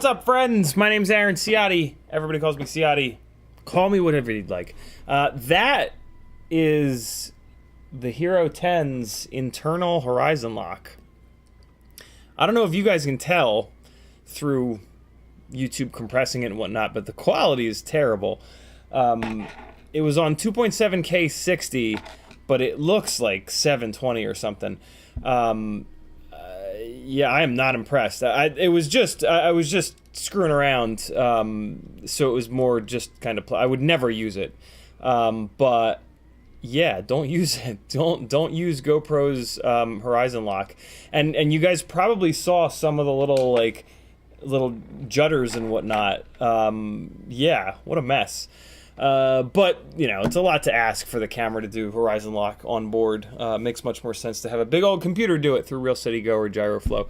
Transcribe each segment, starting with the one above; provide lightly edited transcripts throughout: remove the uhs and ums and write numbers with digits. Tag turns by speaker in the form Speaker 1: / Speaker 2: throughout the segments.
Speaker 1: What's up, friends? My name's Aaron Ciotti. Everybody calls me Ciotti. Call me whatever you'd like. That is the Hero 10's internal horizon lock. I don't know if you guys can tell through YouTube compressing it and whatnot, but the quality is terrible. It was on 2.7K 60, but it looks like 720 or something. Yeah, I am not impressed. I was just screwing around, so it was more just kind of I would never use it. But yeah, don't use it. Don't use GoPro's horizon lock. And you guys probably saw some of the little judders and whatnot. Yeah, what a mess. But, you know, it's a lot to ask for the camera to do horizon lock on board. Makes much more sense to have a big old computer do it through Real Steady Go or GyroFlow.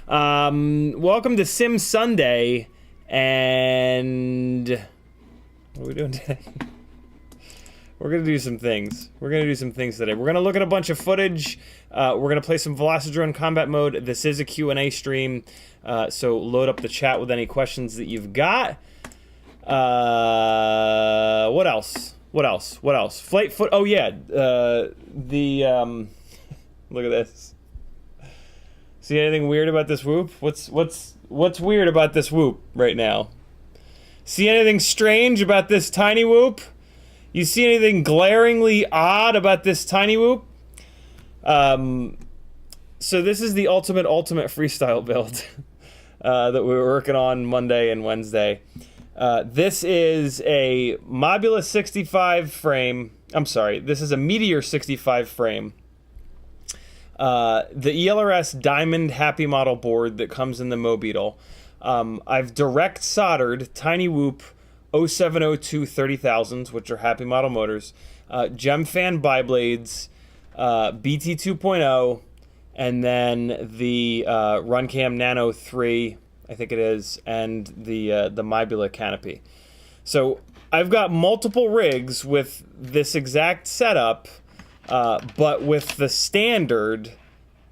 Speaker 1: Welcome to Sim Sunday, and what are we doing today? We're gonna do some things. We're gonna do some things today. We're gonna look at a bunch of footage. We're gonna play some Velocidrone Combat mode. This is a Q&A stream, so load up the chat with any questions that you've got. What else? Flight foot. Oh yeah, look at this. See anything weird about this whoop? What's weird about this whoop right now? See anything strange about this tiny whoop? You see anything glaringly odd about this tiny whoop? So this is the ultimate freestyle build that we were working on Monday and Wednesday. This is a Mobula 65 frame. I'm sorry, this is a Meteor 65 frame. The ELRS Diamond Happy Model board that comes in the Mobeetle. I've direct soldered Tinywhoop 0702 30,000s, which are Happy Model motors, Gemfan biblades, BT 2.0, and then the Runcam Nano 3, I think it is, and the Mobula canopy. So I've got multiple rigs with this exact setup, but with the standard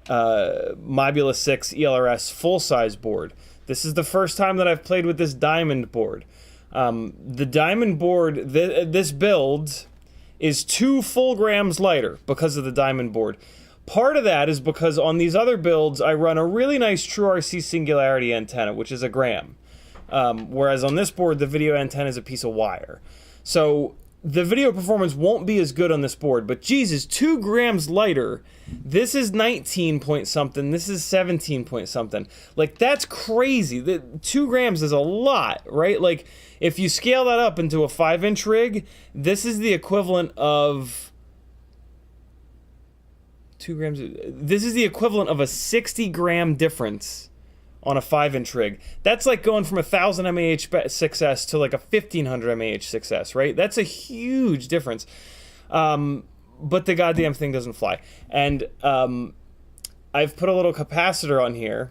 Speaker 1: Mobula 6 ELRS full-size board. This is the first time that I've played with this Diamond board. The Diamond board, this build is 2 full grams lighter because of the Diamond board. Part of that is because on these other builds, I run a really nice True RC Singularity antenna, which is 1 gram. Whereas on this board, the video antenna is a piece of wire. So the video performance won't be as good on this board, but Jesus, 2 grams lighter. This is 19 point something, this is 17 point something. Like, that's crazy. 2 grams is a lot, right? Like, if you scale that up into a 5-inch rig, this is the equivalent of 2 grams. This is the equivalent of a 60-gram difference on a 5-inch rig. That's like going from 1000 mAh 6S to like a 1500 mAh 6S, right? That's a huge difference. But the goddamn thing doesn't fly. And I've put a little capacitor on here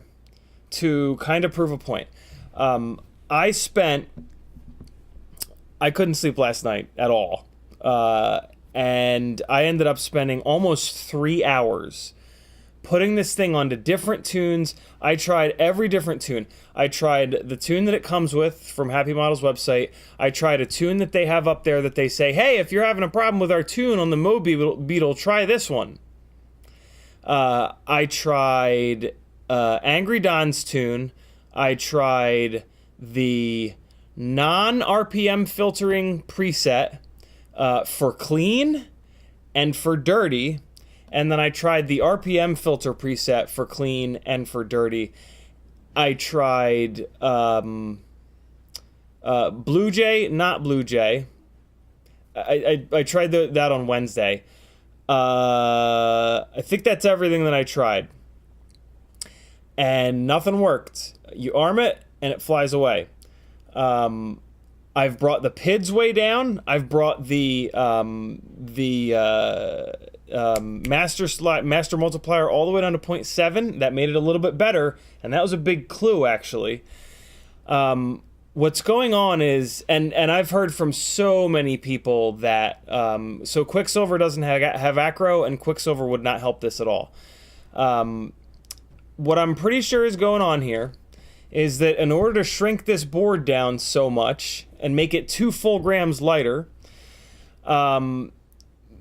Speaker 1: to kind of prove a point. I couldn't sleep last night at all. And I ended up spending almost 3 hours putting this thing onto different tunes. I tried every different tune. I tried the tune that it comes with from Happy Model's website. I tried a tune that they have up there that they say, hey, if you're having a problem with our tune on the Mobeetle, try this one. I tried Angry Don's tune. I tried the non-RPM filtering preset for clean and for dirty. And then I tried the RPM filter preset for clean and for dirty. I tried Blue Jay, not Blue Jay. I tried that on Wednesday. I think that's everything that I tried. And nothing worked. You arm it, and it flies away. I've brought the PIDs way down. I've brought the master multiplier all the way down to 0.7. That made it a little bit better, and that was a big clue, actually. What's going on is, and I've heard from so many people that, so Quicksilver doesn't have acro, and Quicksilver would not help this at all. What I'm pretty sure is going on here is that in order to shrink this board down so much and make it 2 full grams lighter,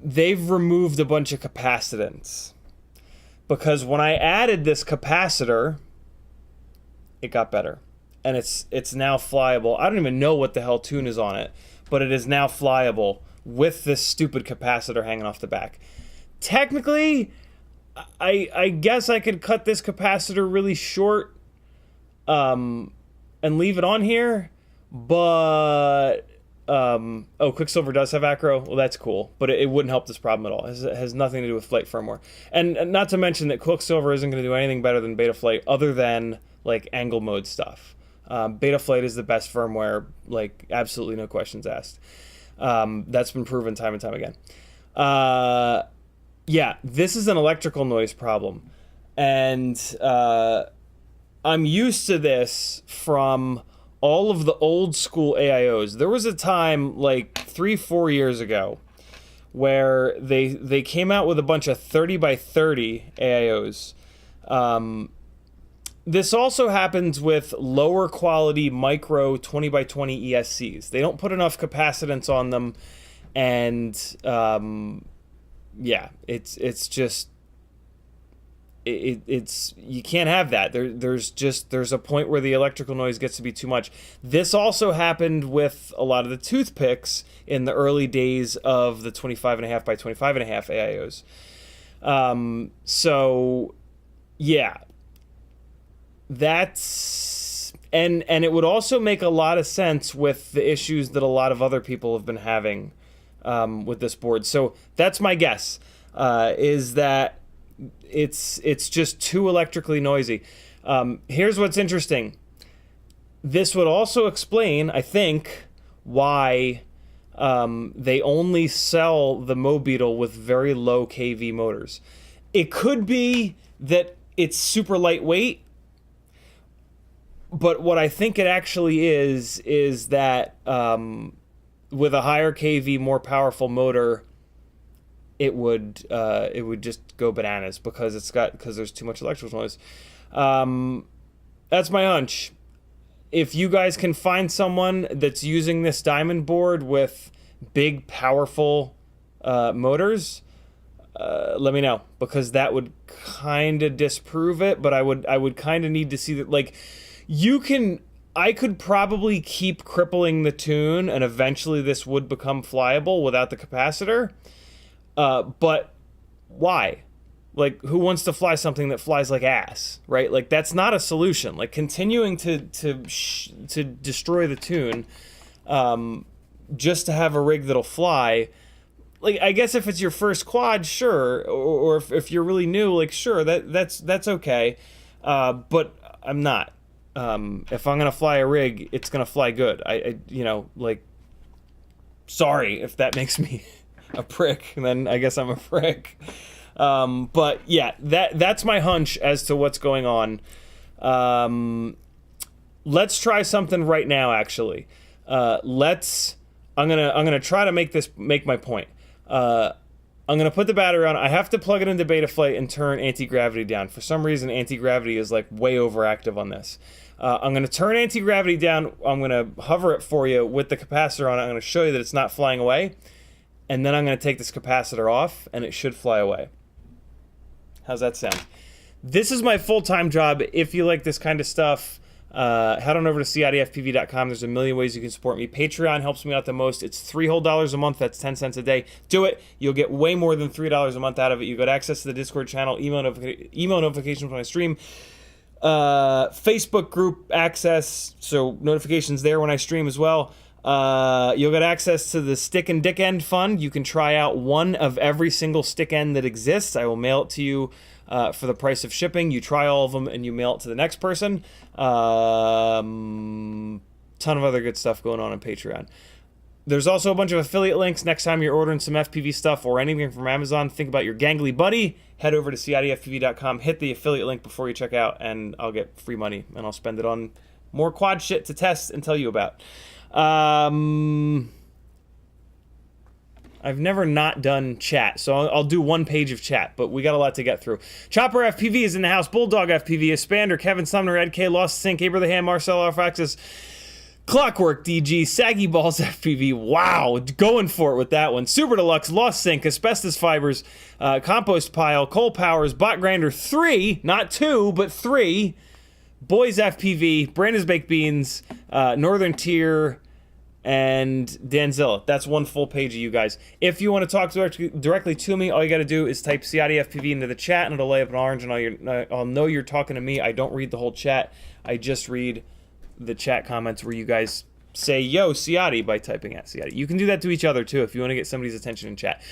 Speaker 1: they've removed a bunch of capacitance. Because when I added this capacitor, it got better. And it's now flyable. I don't even know what the hell tune is on it, but it is now flyable with this stupid capacitor hanging off the back. Technically, I guess I could cut this capacitor really short and leave it on here, but Quicksilver does have acro. Well, that's cool, but it wouldn't help this problem at all. It has nothing to do with flight firmware, and not to mention that Quicksilver isn't going to do anything better than Betaflight other than like angle mode stuff. Betaflight is the best firmware, like absolutely no questions asked. That's been proven time and time again. Yeah, this is an electrical noise problem, and I'm used to this from all of the old school AIOs. There was a time like 3-4 years ago where they came out with a bunch of 30 by 30 AIOs. This also happens with lower quality micro 20 by 20 ESCs. They don't put enough capacitance on them, and yeah, it's just it's you can't have that. There's a point where the electrical noise gets to be too much. This also happened with a lot of the toothpicks in the early days of the 25.5 by 25.5 AIOs. So yeah, that's and it would also make a lot of sense with the issues that a lot of other people have been having with this board. So that's my guess, is that it's just too electrically noisy. Here's what's interesting. This would also explain, I think, why they only sell the Mobeetle with very low kV motors. It could be that it's super lightweight, but what I think it actually is that with a higher kV, more powerful motor, it would just go bananas because there's too much electrical noise. That's my hunch. If you guys can find someone that's using this Diamond board with big, powerful motors, let me know, because that would kind of disprove it. But I would kind of need to see that, like, I could probably keep crippling the tune, and eventually this would become flyable without the capacitor. But why? Like, who wants to fly something that flies like ass, right? Like, that's not a solution. Like, continuing to destroy the tune, just to have a rig that'll fly. Like, I guess if it's your first quad, sure, or if you're really new, like, sure, that's okay. But I'm not. If I'm gonna fly a rig, it's gonna fly good. Like, sorry if that makes me a prick, then I guess I'm a prick. But yeah, that's my hunch as to what's going on. Let's try something right now, actually. I'm gonna try to make my point. I'm gonna put the battery on. I have to plug it into Betaflight and turn anti-gravity down. For some reason, anti-gravity is like way overactive on this. I'm gonna turn anti-gravity down. I'm gonna hover it for you with the capacitor on it. I'm gonna show you that it's not flying away. And then I'm gonna take this capacitor off and it should fly away. How's that sound? This is my full-time job. If you like this kind of stuff, head on over to CiottiFPV.com. There's a million ways you can support me. Patreon helps me out the most. It's $3 whole a month. That's 10 cents a day. Do it. You'll get way more than $3 a month out of it. You got access to the Discord channel, email notifications when I stream, Facebook group access, so notifications there when I stream as well. You'll get access to the Stick and Dick End Fund. You can try out one of every single stick end that exists. I will mail it to you for the price of shipping. You try all of them and you mail it to the next person. Ton of other good stuff going on Patreon. There's also a bunch of affiliate links. Next time you're ordering some FPV stuff or anything from Amazon, think about your gangly buddy. Head over to CiottiFPV.com, hit the affiliate link before you check out, and I'll get free money, and I'll spend it on more quad shit to test and tell you about. I've never not done chat, so I'll do one page of chat, but we got a lot to get through. Chopper FPV is in the house. Bulldog FPV, Espander, Kevin Sumner, Ed K, Lost Sync, Abraham, Marcel Alfaxis, Clockwork DG, Saggy Balls FPV. Wow, going for it with that one. Super Deluxe, Lost Sync, Asbestos Fibers, Compost Pile, Coal Powers, Bot Grinder 3, not 2, but 3. Boys FPV, Brandon's Baked Beans, Northern Tier, and Danzilla. That's one full page of you guys. If you want to talk directly to me, all you got to do is type CiottiFPV into the chat, and it'll lay up an orange, and I'll know you're talking to me. I don't read the whole chat. I just read the chat comments where you guys say, yo, Ciotti, by typing at Ciotti. You can do that to each other, too, if you want to get somebody's attention in chat.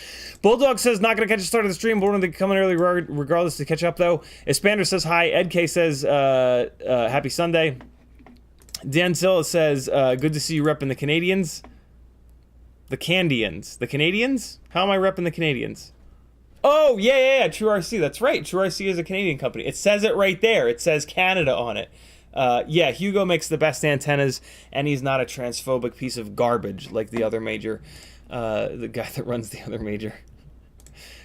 Speaker 1: Bulldog says, not going to catch a start of the stream, but wanted to come in early regardless to catch up, though. Espander says, hi. Ed K says, happy Sunday. Danzilla says, good to see you repping the Canadians. The Candians. The Canadians? How am I repping the Canadians? Oh, yeah, True RC. That's right. True RC is a Canadian company. It says it right there. It says Canada on it. Yeah, Hugo makes the best antennas, and he's not a transphobic piece of garbage like the other major, the guy that runs the other major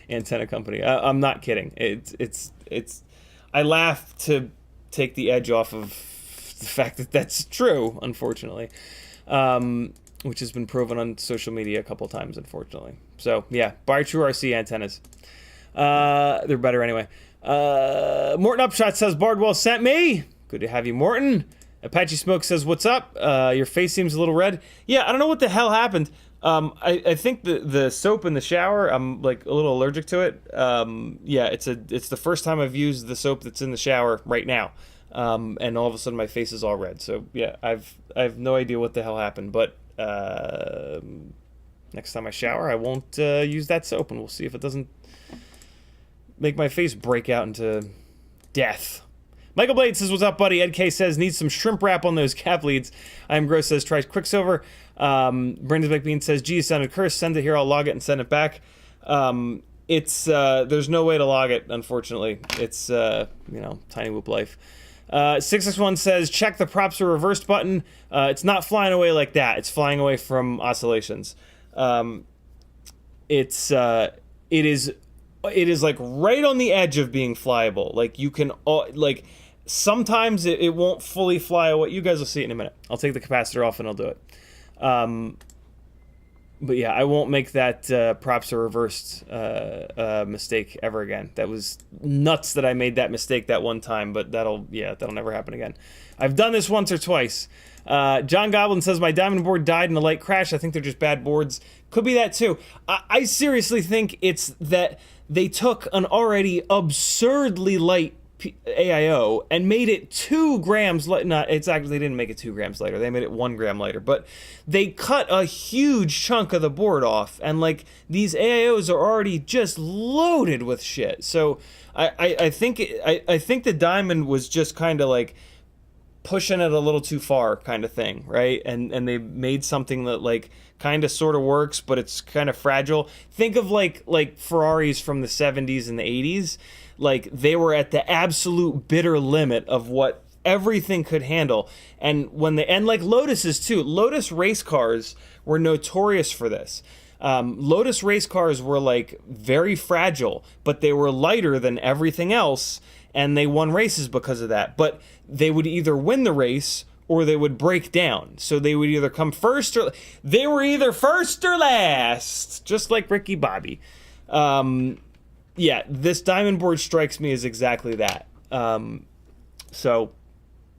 Speaker 1: antenna company. I'm not kidding. It's. I laugh to take the edge off of the fact that that's true, unfortunately, which has been proven on social media a couple times, unfortunately. So yeah, buy True RC antennas. They're better anyway. Morton Upshot says, Bardwell sent me. Good to have you, Morton. Apache Smoke says, what's up? Your face seems a little red. Yeah, I don't know what the hell happened. I think the soap in the shower, I'm like a little allergic to it. Yeah, it's the first time I've used the soap that's in the shower right now. And all of a sudden my face is all red. So yeah, I have no idea what the hell happened, but next time I shower, I won't use that soap, and we'll see if it doesn't make my face break out into death. Michael Blade says, what's up, buddy? Ed K says, needs some shrimp wrap on those cap leads. I am Gross says, tries Quicksilver. Brendan McBean says, gee, it sounded cursed. Send it here, I'll log it and send it back. There's no way to log it, unfortunately. It's, Tinywhoop life. 661 says, check the props are reversed button. It's not flying away like that. It's flying away from oscillations. It is like right on the edge of being flyable. Like you can, like sometimes it won't fully fly away. You guys will see it in a minute. I'll take the capacitor off and I'll do it. But yeah, I won't make that props are reversed mistake ever again. That was nuts that I made that mistake that one time, but that'll never happen again. I've done this once or twice. John Goblin says, my diamond board died in a light crash. I think they're just bad boards. Could be that too. I seriously think it's that they took an already absurdly light AIO and made it 2 grams light. Not, it's actually, they didn't make it 2 grams lighter. They made it 1 gram lighter, but they cut a huge chunk of the board off, and like these AIOs are already just loaded with shit. So I think the Diamond was just kind of like pushing it a little too far, kind of thing, right? And they made something that like kind of sort of works, but it's kind of fragile. Think of like Ferraris from the 70s and the 80s. Like they were at the absolute bitter limit of what everything could handle. And like Lotuses too. Lotus race cars were notorious for this. Lotus race cars were like very fragile, but they were lighter than everything else, and they won races because of that. But they would either win the race or they would break down. So they would either come first or they were either first or last, just like Ricky Bobby. Yeah, this diamond board strikes me as exactly that. So,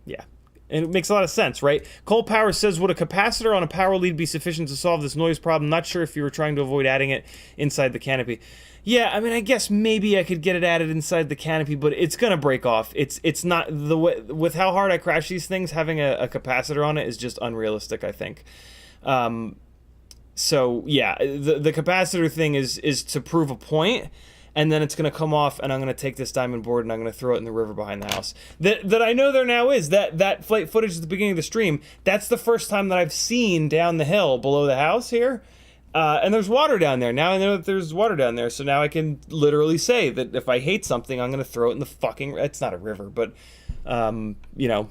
Speaker 1: yeah. And it makes a lot of sense, right? Cole Power says, would a capacitor on a power lead be sufficient to solve this noise problem? Not sure if you were trying to avoid adding it inside the canopy. Yeah, I mean, I guess maybe I could get it added inside the canopy, but it's gonna break off. It's not the way, with how hard I crash these things, having a capacitor on it is just unrealistic, I think. So yeah, the capacitor thing is to prove a point, and then it's going to come off, and I'm going to take this diamond board and I'm going to throw it in the river behind the house. That I know there now is. That flight footage at the beginning of the stream, that's the first time that I've seen down the hill below the house here. And there's water down there. Now I know that there's water down there, so now I can literally say that if I hate something, I'm going to throw it in the fucking... It's not a river, but, you know...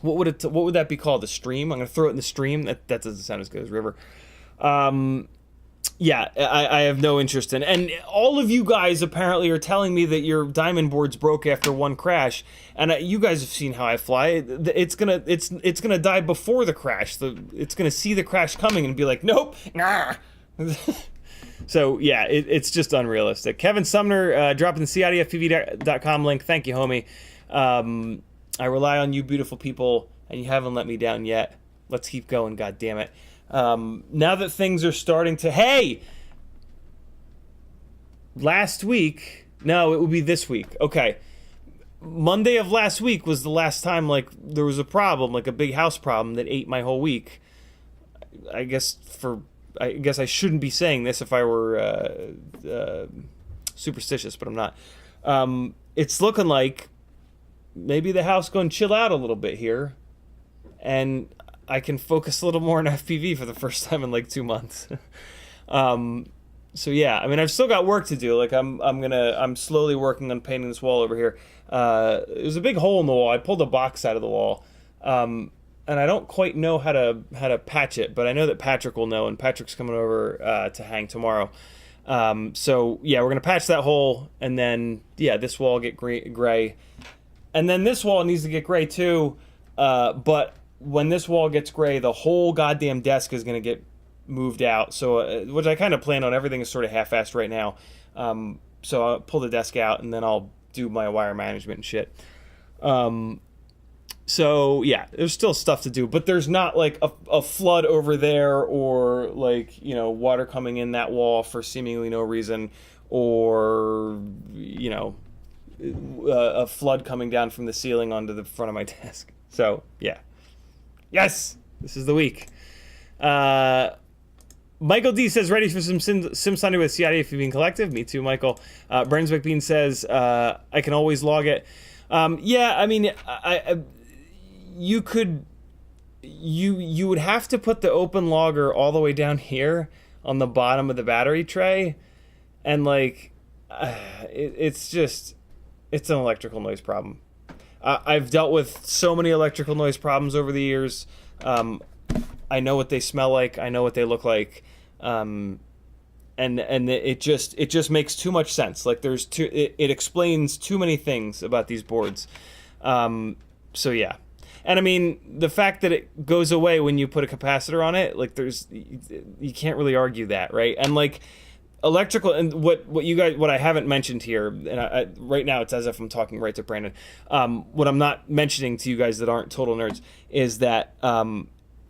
Speaker 1: What would that be called? A stream? I'm going to throw it in the stream? That doesn't sound as good as river. Yeah, I have no interest in, and all of you guys apparently are telling me that your diamond board's broke after one crash, and you guys have seen how I fly. It's gonna die before the crash. It's gonna see the crash coming and be like, nope, nah. So yeah, it's just unrealistic. Kevin Sumner dropping the CiottiFPV.com link. Thank you, homie. I rely on you, beautiful people, and you haven't let me down yet. Let's keep going. God damn it. Now that things are starting to... Hey! Last week... No, it would be this week. Okay. Monday of last week was the last time, like, there was a problem, like a big house problem that ate my whole week. I guess I shouldn't be saying this if I were superstitious, but I'm not. It's looking like maybe the house going to chill out a little bit here, and I can focus a little more on FPV for the first time in like 2 months. So yeah, I mean, I've still got work to do. Like I'm slowly working on painting this wall over here. There's a big hole in the wall. I pulled a box out of the wall, and I don't quite know how to patch it, but I know that Patrick will know, and Patrick's coming over to hang tomorrow. So yeah, we're gonna patch that hole, and then yeah, this wall will get gray, and then this wall needs to get gray too. But when this wall gets gray, the whole goddamn desk is going to get moved out. So, which I kind of plan on. Everything is sort of half-assed right now. So I'll pull the desk out, and then I'll do my wire management and shit. So yeah, there's still stuff to do, but there's not like a flood over there, or like, you know, water coming in that wall for seemingly no reason, or, you know, a flood coming down from the ceiling onto the front of my desk. So yeah, yes, this is the week. Michael D says, ready for some Sim Sunday with CiottiFPV Collective. Me too, Michael. Brunswick Bean says, I can always log it. Yeah, I mean, you would have to put the open logger all the way down here on the bottom of the battery tray, and like, it's an electrical noise problem. I've dealt with so many electrical noise problems over the years. I know what they smell like. I know what they look like. And it just makes too much sense. Like it explains too many things about these boards. So yeah. And I mean, the fact that it goes away when you put a capacitor on it, like you can't really argue that, right? And like electrical, and what I haven't mentioned here, and right now it's as if I'm talking right to Brandon. What I'm not mentioning to you guys that aren't total nerds is that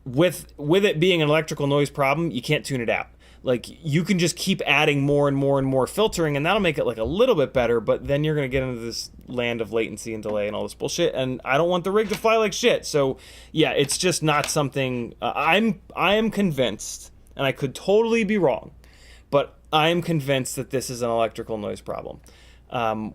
Speaker 1: with it being an electrical noise problem, you can't tune it out. Like, you can just keep adding more and more and more filtering, and that'll make it like a little bit better, but then you're going to get into this land of latency and delay and all this bullshit, and I don't want the rig to fly like shit. So yeah, it's just not something I am convinced, and I could totally be wrong, but I am convinced that this is an electrical noise problem,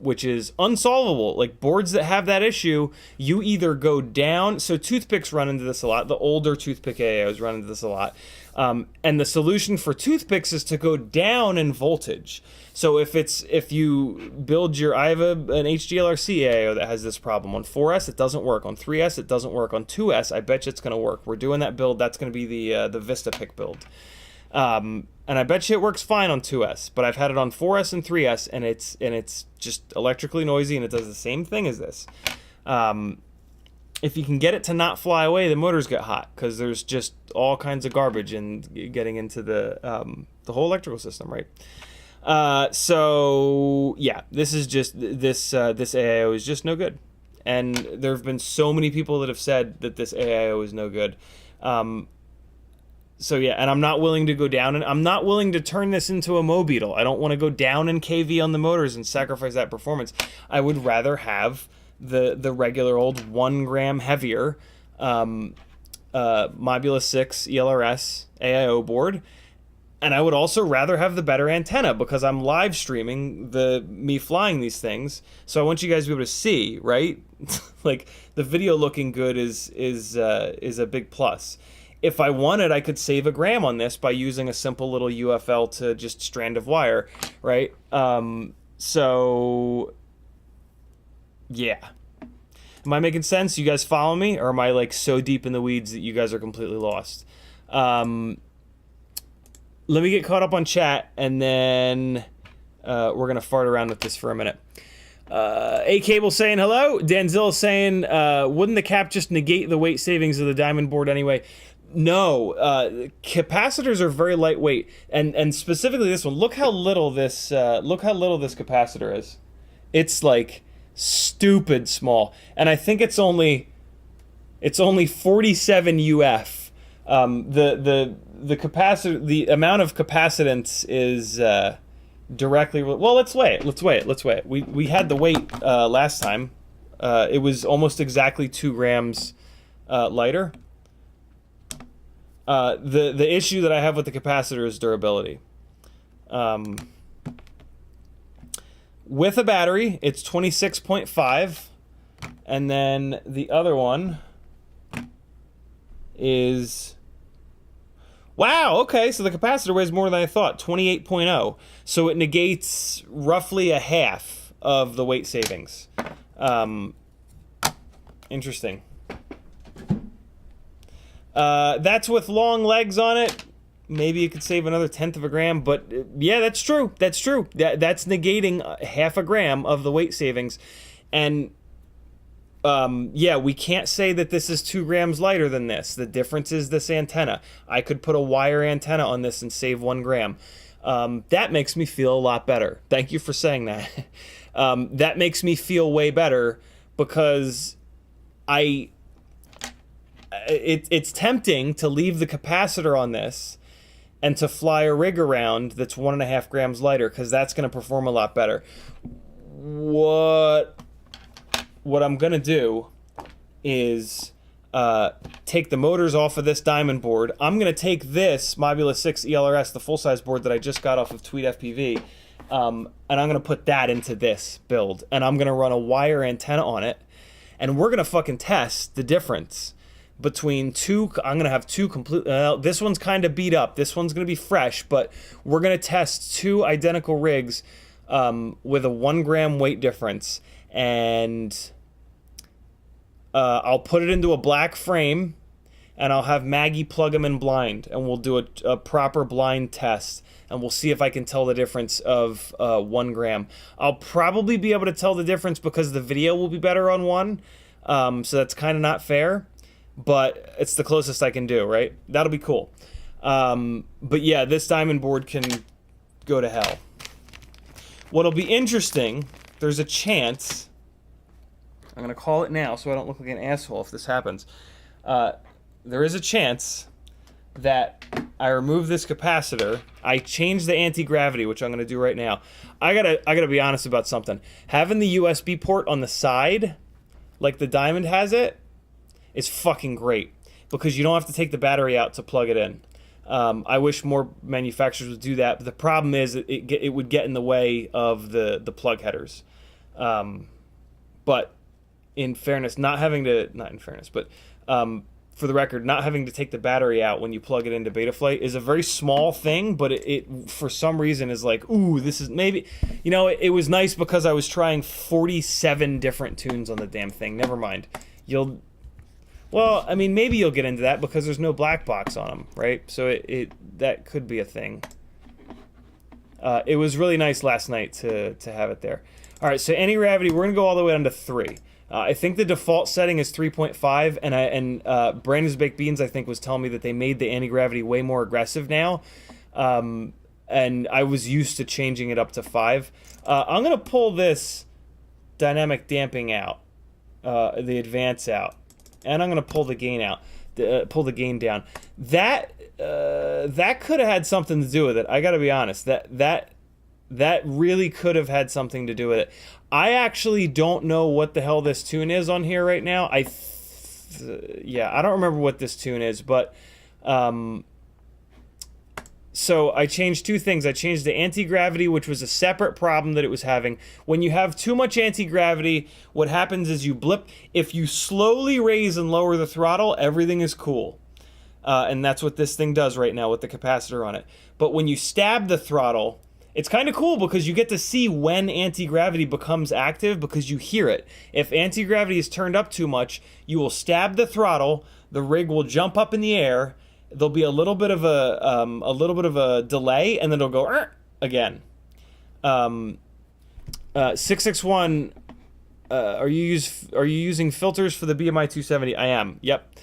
Speaker 1: which is unsolvable. Like, boards that have that issue, you either go down. So toothpicks run into this a lot. The older toothpick AIOs run into this a lot. And the solution for toothpicks is to go down in voltage. So if you build I have an HDLRC AIO that has this problem. On 4S, it doesn't work. On 3S, it doesn't work. On 2S, I bet you it's going to work. We're doing that build. That's going to be the VistaPick build. And I bet you it works fine on 2S, but I've had it on 4S and 3S, and it's just electrically noisy, and it does the same thing as this. If you can get it to not fly away, the motors get hot, because there's just all kinds of garbage and getting into the whole electrical system, right? So yeah, this is just this AIO is just no good, and there have been so many people that have said that this AIO is no good. So yeah, and I'm not willing to go down, and I'm not willing to turn this into a Mobeetle. I don't want to go down in kV on the motors and sacrifice that performance. I would rather have the regular old 1 gram heavier Mobula 6 ELRS AIO board, and I would also rather have the better antenna, because I'm live streaming me flying these things, so I want you guys to be able to see, right? Like, the video looking good is a big plus. If I wanted, I could save a gram on this by using a simple little UFL to just strand of wire, right? So yeah. Am I making sense? You guys follow me? Or am I like so deep in the weeds that you guys are completely lost? Let me get caught up on chat, and then we're going to fart around with this for a minute. A Cable saying hello. Danzilla saying, wouldn't the cap just negate the weight savings of the Diamond board anyway? No, capacitors are very lightweight, and specifically this one. Look how little this capacitor is. It's like stupid small, and I think it's only 47 UF. The capacitor, the amount of capacitance is directly. Well, let's weigh it. We had the weight last time. It was almost exactly 2 grams lighter. The issue that I have with the capacitor is durability. With a battery, it's 26.5, and then the other one is... Wow, okay, so the capacitor weighs more than I thought, 28.0. So it negates roughly a half of the weight savings. Interesting. That's with long legs on it. Maybe you could save another 1/10 of a gram, but yeah, that's true. That's negating half a gram of the weight savings. And yeah, we can't say that this is 2 grams lighter than this. The difference is this antenna. I could put a wire antenna on this and save 1 gram. That makes me feel a lot better. Thank you for saying that. That makes me feel way better because it's tempting to leave the capacitor on this and to fly a rig around that's 1.5 grams lighter, because that's going to perform a lot better. What I'm going to do is take the motors off of this Diamond board. I'm going to take this Mobula 6 ELRS, the full-size board that I just got off of CiottiFPV, and I'm going to put that into this build, and I'm going to run a wire antenna on it, and we're going to fucking test the difference between two. I'm going to have two complete, this one's kind of beat up, this one's going to be fresh, but we're going to test two identical rigs with a 1 gram weight difference, and I'll put it into a black frame, and I'll have Maggie plug them in blind, and we'll do a proper blind test, and we'll see if I can tell the difference of 1 gram. I'll probably be able to tell the difference because the video will be better on one, so that's kind of not fair, but it's the closest I can do, right? That'll be cool. But yeah, this Diamond board can go to hell. What'll be interesting, there's a chance, I'm going to call it now so I don't look like an asshole if this happens. There is a chance that I remove this capacitor, I change the anti-gravity, which I'm going to do right now. I gotta be honest about something. Having the USB port on the side, like the Diamond has it, is fucking great, because you don't have to take the battery out to plug it in. I wish more manufacturers would do that, but the problem is it would get in the way of the plug headers. But in fairness, not in fairness, but for the record, not having to take the battery out when you plug it into Betaflight is a very small thing, but it for some reason is like, ooh, this is maybe, you know, it was nice because I was trying 47 different tunes on the damn thing. Never mind. Well, I mean, maybe you'll get into that because there's no black box on them, right? So that could be a thing. It was really nice last night to have it there. All right, so anti-gravity, we're gonna go all the way down to 3. I think the default setting is 3.5, and Brandon's Baked Beans, I think, was telling me that they made the anti-gravity way more aggressive now, and I was used to changing it up to 5. I'm gonna pull this dynamic damping out, the advance out, and I'm gonna pull the gain out, pull the gain down. That could have had something to do with it. I gotta be honest. That really could have had something to do with it. I actually don't know what the hell this tune is on here right now. Yeah, I don't remember what this tune is, but so I changed two things. I changed the anti-gravity, which was a separate problem that it was having. When you have too much anti-gravity, what happens is you blip. If you slowly raise and lower the throttle, everything is cool. And that's what this thing does right now with the capacitor on it. But when you stab the throttle, it's kind of cool because you get to see when anti-gravity becomes active because you hear it. If anti-gravity is turned up too much, you will stab the throttle, the rig will jump up in the air, there'll be a little bit of a delay, and then it'll go again. 661, are you using filters for the BMI 270? I am. Yep.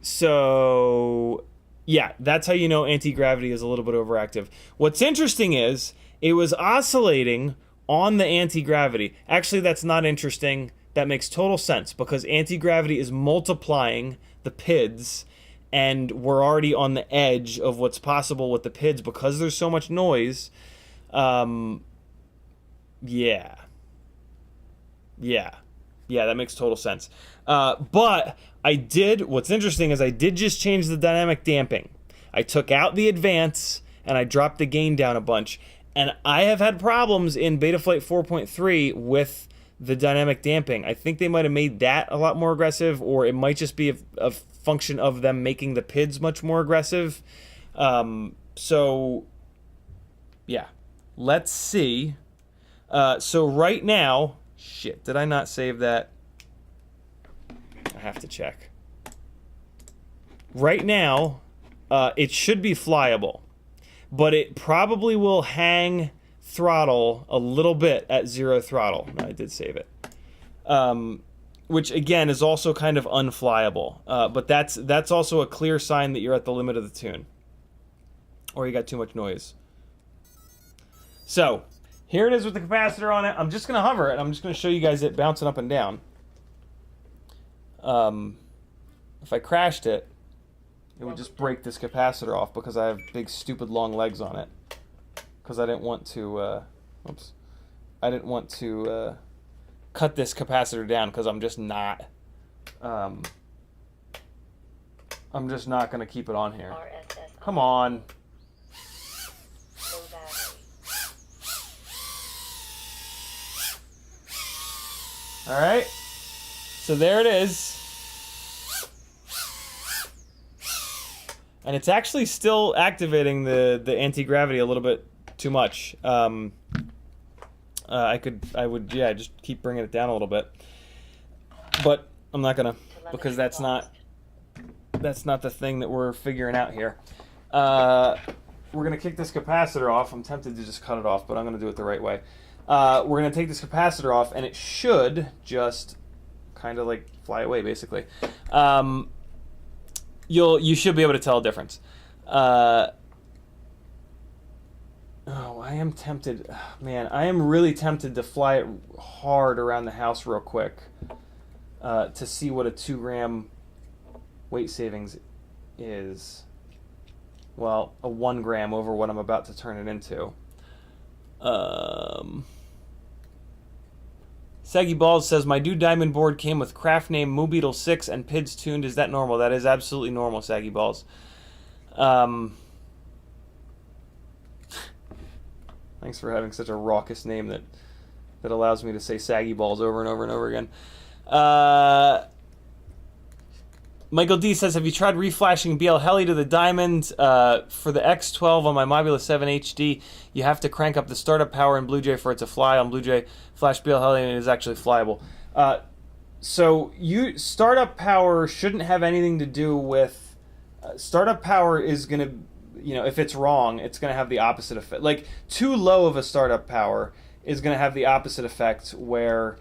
Speaker 1: So yeah, that's how you know anti-gravity is a little bit overactive. What's interesting is it was oscillating on the anti-gravity. Actually, that's not interesting. That makes total sense because anti-gravity is multiplying the PIDs, and we're already on the edge of what's possible with the PIDs because there's so much noise. Yeah, that makes total sense. But what's interesting is I did just change the dynamic damping. I took out the advance and I dropped the gain down a bunch. And I have had problems in Betaflight 4.3 with the dynamic damping. I think they might have made that a lot more aggressive, or it might just be a function of them making the PIDs much more aggressive. So, yeah. Let's see. So right now, shit, did I not save that? I have to check. Right now, it should be flyable, but it probably will hang throttle a little bit at 0 throttle. No, I did save it. Which again is also kind of unflyable. But that's also a clear sign that you're at the limit of the tune, or you got too much noise. So here it is with the capacitor on it. I'm just going to hover it. I'm just going to show you guys it bouncing up and down. If I crashed it, it would just break this capacitor off because I have big, stupid, long legs on it. Because I didn't want to, I didn't want to cut this capacitor down because I'm just not going to keep it on here. Come on. All right. So there it is. And it's actually still activating the anti-gravity a little bit too much. I would, just keep bringing it down a little bit. But I'm not gonna, because that's not the thing that we're figuring out here. We're gonna kick this capacitor off. I'm tempted to just cut it off, but I'm gonna do it the right way. We're gonna take this capacitor off, and it should just kind of like fly away, basically. You should be able to tell a difference. Oh, I am tempted. Man, I am really tempted to fly it hard around the house real quick to see what a 2 gram weight savings is. Well, a 1 gram over what I'm about to turn it into. Saggy Balls says, my new Diamond board came with craft name Moobeetle 6 and PIDs tuned. Is that normal? That is absolutely normal, Saggy Balls. Thanks for having such a raucous name that allows me to say Saggy Balls over and over and over again. Michael D says, have you tried reflashing BL Heli to the Diamond? For the X12 on my Mobula 7 HD, you have to crank up the startup power in BlueJay for it to fly. On BlueJay, flash BL Heli and it is actually flyable. So startup power shouldn't have anything to do with... startup power is going to, if it's wrong, it's going to have the opposite effect. Like, too low of a startup power is going to have the opposite effect where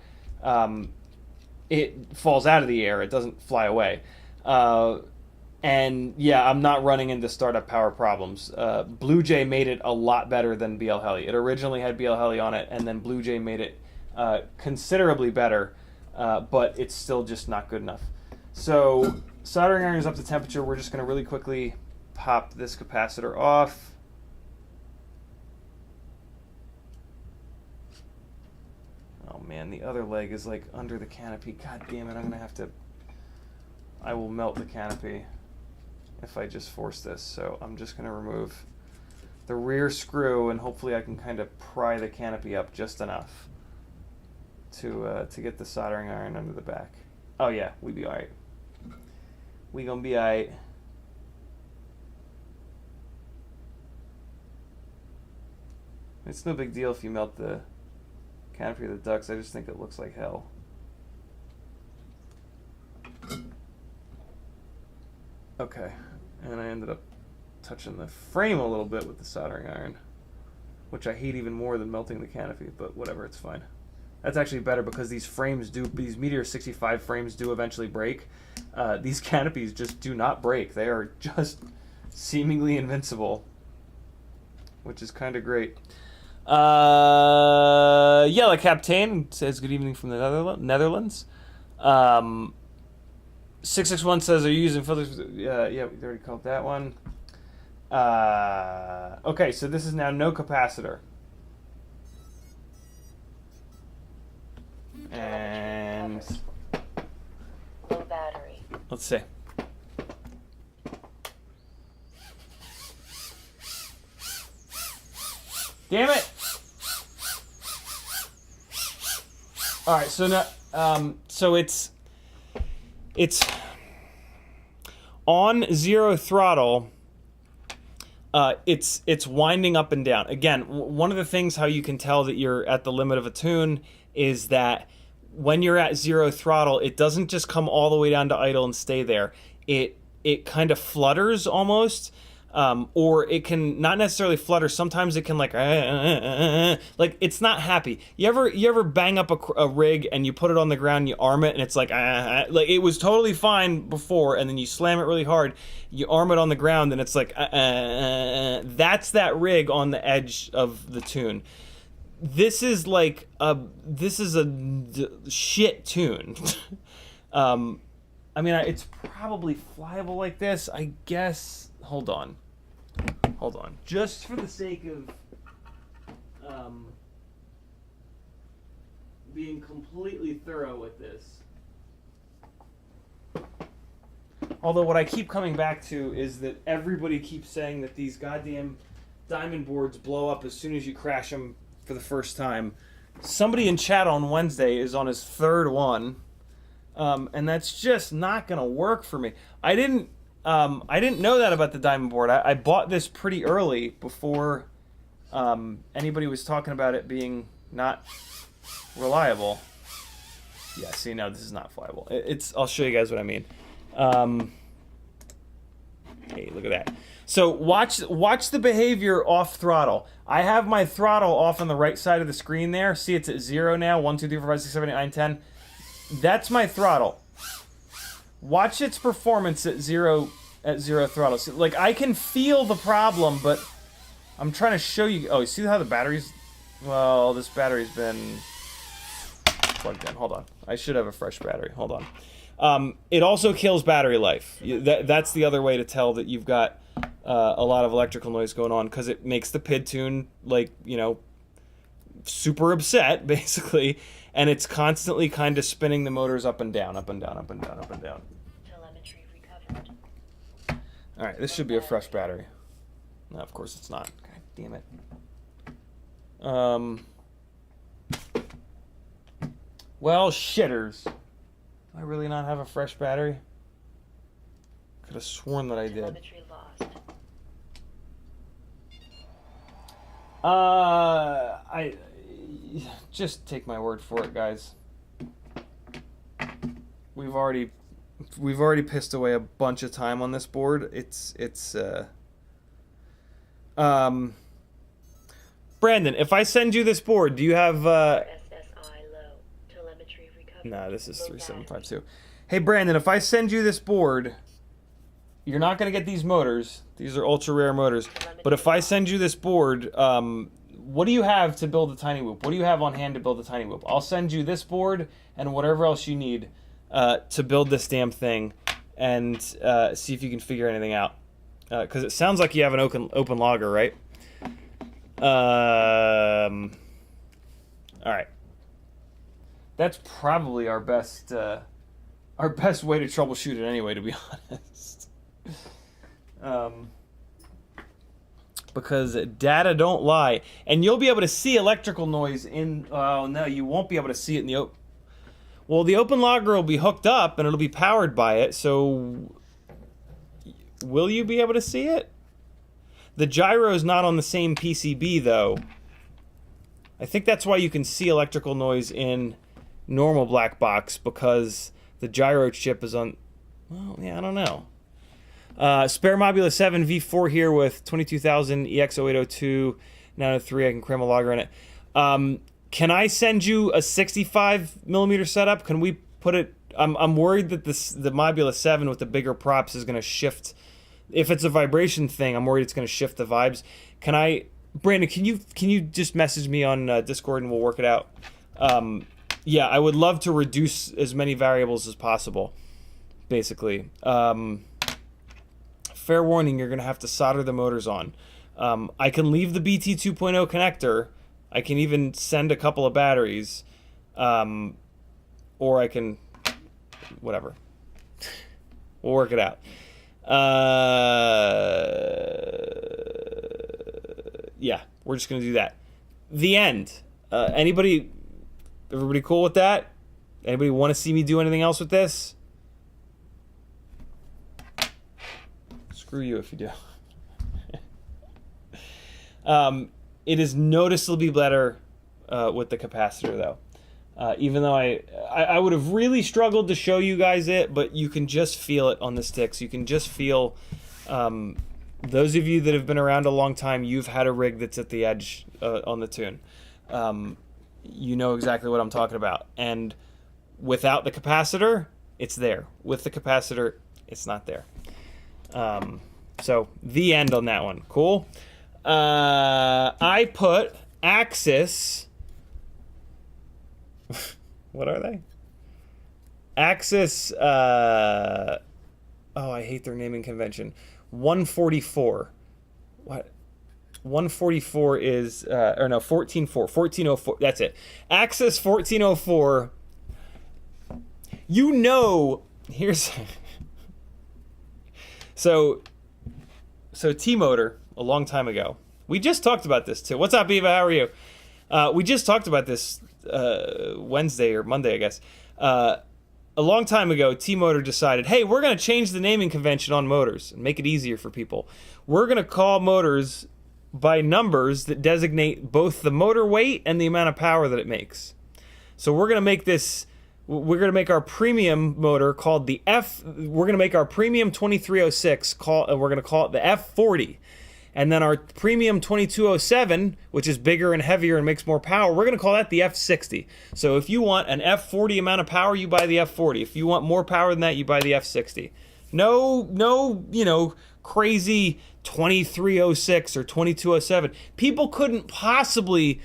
Speaker 1: it falls out of the air. It doesn't fly away. And yeah, I'm not running into startup power problems. BlueJay made it a lot better than BL Heli. It originally had BL Heli on it, and then BlueJay made it considerably better, but it's still just not good enough. So soldering iron is up to temperature. We're just going to really quickly pop this capacitor off. Oh man, the other leg is like under the canopy. God damn it, I'm going to have to... I will melt the canopy if I just force this. So I'm just going to remove the rear screw, and hopefully I can kind of pry the canopy up just enough to get the soldering iron under the back. Oh yeah, we be alright. We gonna be alright. It's no big deal if you melt the canopy of the ducts. I just think it looks like hell. Okay, and I ended up touching the frame a little bit with the soldering iron, which I hate even more than melting the canopy, but whatever, it's fine. That's actually better because these Meteor 65 frames do eventually break. These canopies just do not break. They are just seemingly invincible, which is kind of great. Yellow Captain says good evening from the Netherlands. 661 says, are you using filters? Yeah, we already called that one. Okay, so this is now no capacitor. And
Speaker 2: low battery.
Speaker 1: Let's see. Damn it! All right, so now, so it's on 0 throttle. It's winding up and down. Again, one of the things how you can tell that you're at the limit of a tune is that when you're at 0 throttle, it doesn't just come all the way down to idle and stay there. It kind of flutters almost, or it can not necessarily flutter. Sometimes it can like it's not happy. You ever bang up a rig and you put it on the ground, you arm it, and it's like it was totally fine before, and then you slam it really hard, you arm it on the ground, and it's like that's that rig on the edge of the tune. this is like a shit tune. I mean, it's probably flyable like this, I guess. Hold on. Just for the sake of being completely thorough with this. Although what I keep coming back to is that everybody keeps saying that these goddamn Diamond boards blow up as soon as you crash them for the first time. Somebody in chat on Wednesday is on his third one, and that's just not gonna work for me. I didn't know that about the Diamond board. I bought this pretty early before anybody was talking about it being not reliable. Yeah, see, no, this is not flyable. I'll show you guys what I mean. Hey, look at that. So watch the behavior off throttle. I have my throttle off on the right side of the screen there. See, it's at 0 now. 1, 2, 3, 4, 5, 6, 7, 8, 9, 10. That's my throttle. Watch its performance at zero throttle. So, like, I can feel the problem, but I'm trying to show you. Oh, you see how the battery's... Well, this battery's been plugged in. Hold on. I should have a fresh battery. Hold on. It also kills battery life. That's the other way to tell that you've got a lot of electrical noise going on, because it makes the PID tune, like, you know, super upset, basically, and it's constantly kind of spinning the motors up and down, up and down, up and down, up and down.
Speaker 2: Telemetry recovered.
Speaker 1: All right, this should be a fresh battery. No, of course it's not. God damn it. Well, shitters. Do I really not have a fresh battery? Could have sworn that I did.
Speaker 2: Telemetry lost.
Speaker 1: I just take my word for it, guys. We've already pissed away a bunch of time on this board. Brandon, if I send you this board, do you have
Speaker 2: SSI low. Telemetry recovered.
Speaker 1: No, this is
Speaker 2: Low
Speaker 1: 3752. Hey Brandon, if I send you this board, you're not going to get these motors. These are ultra rare motors. But if I send you this board, what do you have to build a Tinywhoop? What do you have on hand to build a Tinywhoop? I'll send you this board and whatever else you need to build this damn thing, and see if you can figure anything out. Because it sounds like you have an open logger, right? All right. That's probably our best way to troubleshoot it anyway, to be honest. Because data don't lie, and you'll be able to see electrical noise in. Oh no, you won't be able to see it in the open. Well, the open logger will be hooked up and it'll be powered by it. So, will you be able to see it? The gyro is not on the same PCB though. I think that's why you can see electrical noise in normal black box, because the gyro chip is on. Well, yeah, I don't know. Spare Mobula 7 V4 here with 22,000 EX0802 903. I can cram a logger in it. Can I send you a 65mm setup? Can we put it? I'm worried that the Mobula 7 with the bigger props is going to shift. If it's a vibration thing, I'm worried it's going to shift the vibes. Can I, Brandon? Can you just message me on Discord and we'll work it out? Yeah, I would love to reduce as many variables as possible. Basically. Fair warning, you're going to have to solder the motors on. I can leave the BT 2.0 connector. I can even send a couple of batteries. Or I can... Whatever. We'll work it out. Yeah, we're just going to do that. The end. Everybody cool with that? Anybody want to see me do anything else with this? Screw you if you do. It is noticeably better with the capacitor, though. Even though I would have really struggled to show you guys it, but you can just feel it on the sticks. You can just feel... those of you that have been around a long time, you've had a rig that's at the edge on the tune. You know exactly what I'm talking about. And without the capacitor, it's there. With the capacitor, it's not there. So, the end on that one. Cool. I put Axis What are they? Axis, oh, I hate their naming convention. 144. What? 144 is, or no, 1404. 1404, that's it. Axis 1404. You know, here's... So T-Motor, a long time ago, we just talked about this too. What's up, Eva? How are you? We just talked about this Wednesday or Monday, I guess. A long time ago, T-Motor decided, hey, we're going to change the naming convention on motors and make it easier for people. We're going to call motors by numbers that designate both the motor weight and the amount of power that it makes. So we're going to make this, we're going to make our premium motor called the we're going to make our premium 2306, we're going to call it the F40. And then our premium 2207, which is bigger and heavier and makes more power, we're going to call that the F60. So if you want an F40 amount of power, you buy the F40. If you want more power than that, you buy the F60. No, you know, crazy 2306 or 2207. People couldn't possibly,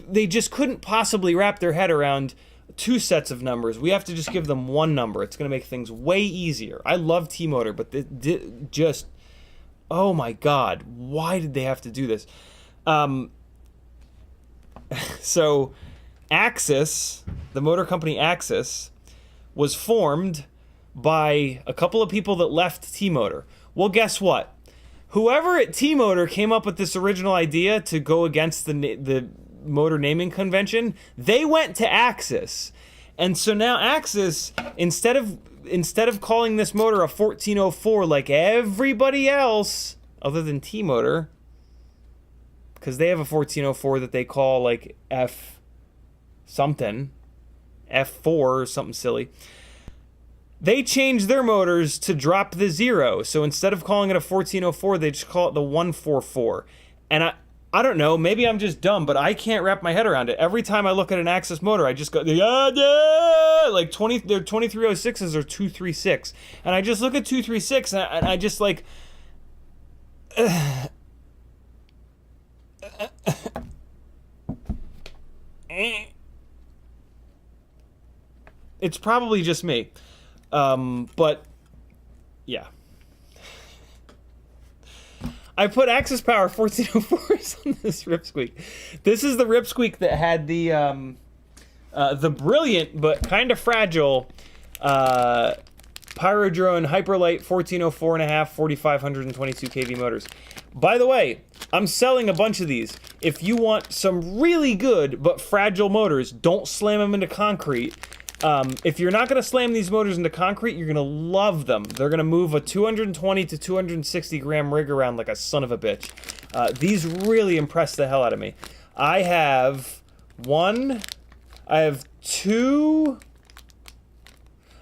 Speaker 1: they just couldn't possibly wrap their head around two sets of numbers. We have to just give them one number. It's going to make things way easier. I love T-Motor, but just... oh my God, why did they have to do this? So Axis, the motor company Axis, was formed by a couple of people that left T-Motor. Well, guess what? Whoever at T-Motor came up with this original idea to go against the motor naming convention, they went to Axis. And so now Axis, instead of calling this motor a 1404 like everybody else, other than T-Motor, because they have a 1404 that they call like F something, F4 or something silly, they changed their motors to drop the zero. So instead of calling it a 1404, they just call it the 144. And I don't know, maybe I'm just dumb, but I can't wrap my head around it. Every time I look at an Axis motor, I just go, like 20, their 2306s or 236. And I just look at 236 and I just like, it's probably just me. But yeah. I put Axis Power 1404s on this Rip Squeak. This is the Rip Squeak that had the brilliant but kind of fragile Pyrodrone Hyperlite 1404.5 4522 kV motors. By the way, I'm selling a bunch of these. If you want some really good but fragile motors, don't slam them into concrete. If you're not going to slam these motors into concrete, you're going to love them. They're going to move a 220 to 260 gram rig around like a son of a bitch. These really impress the hell out of me. I have one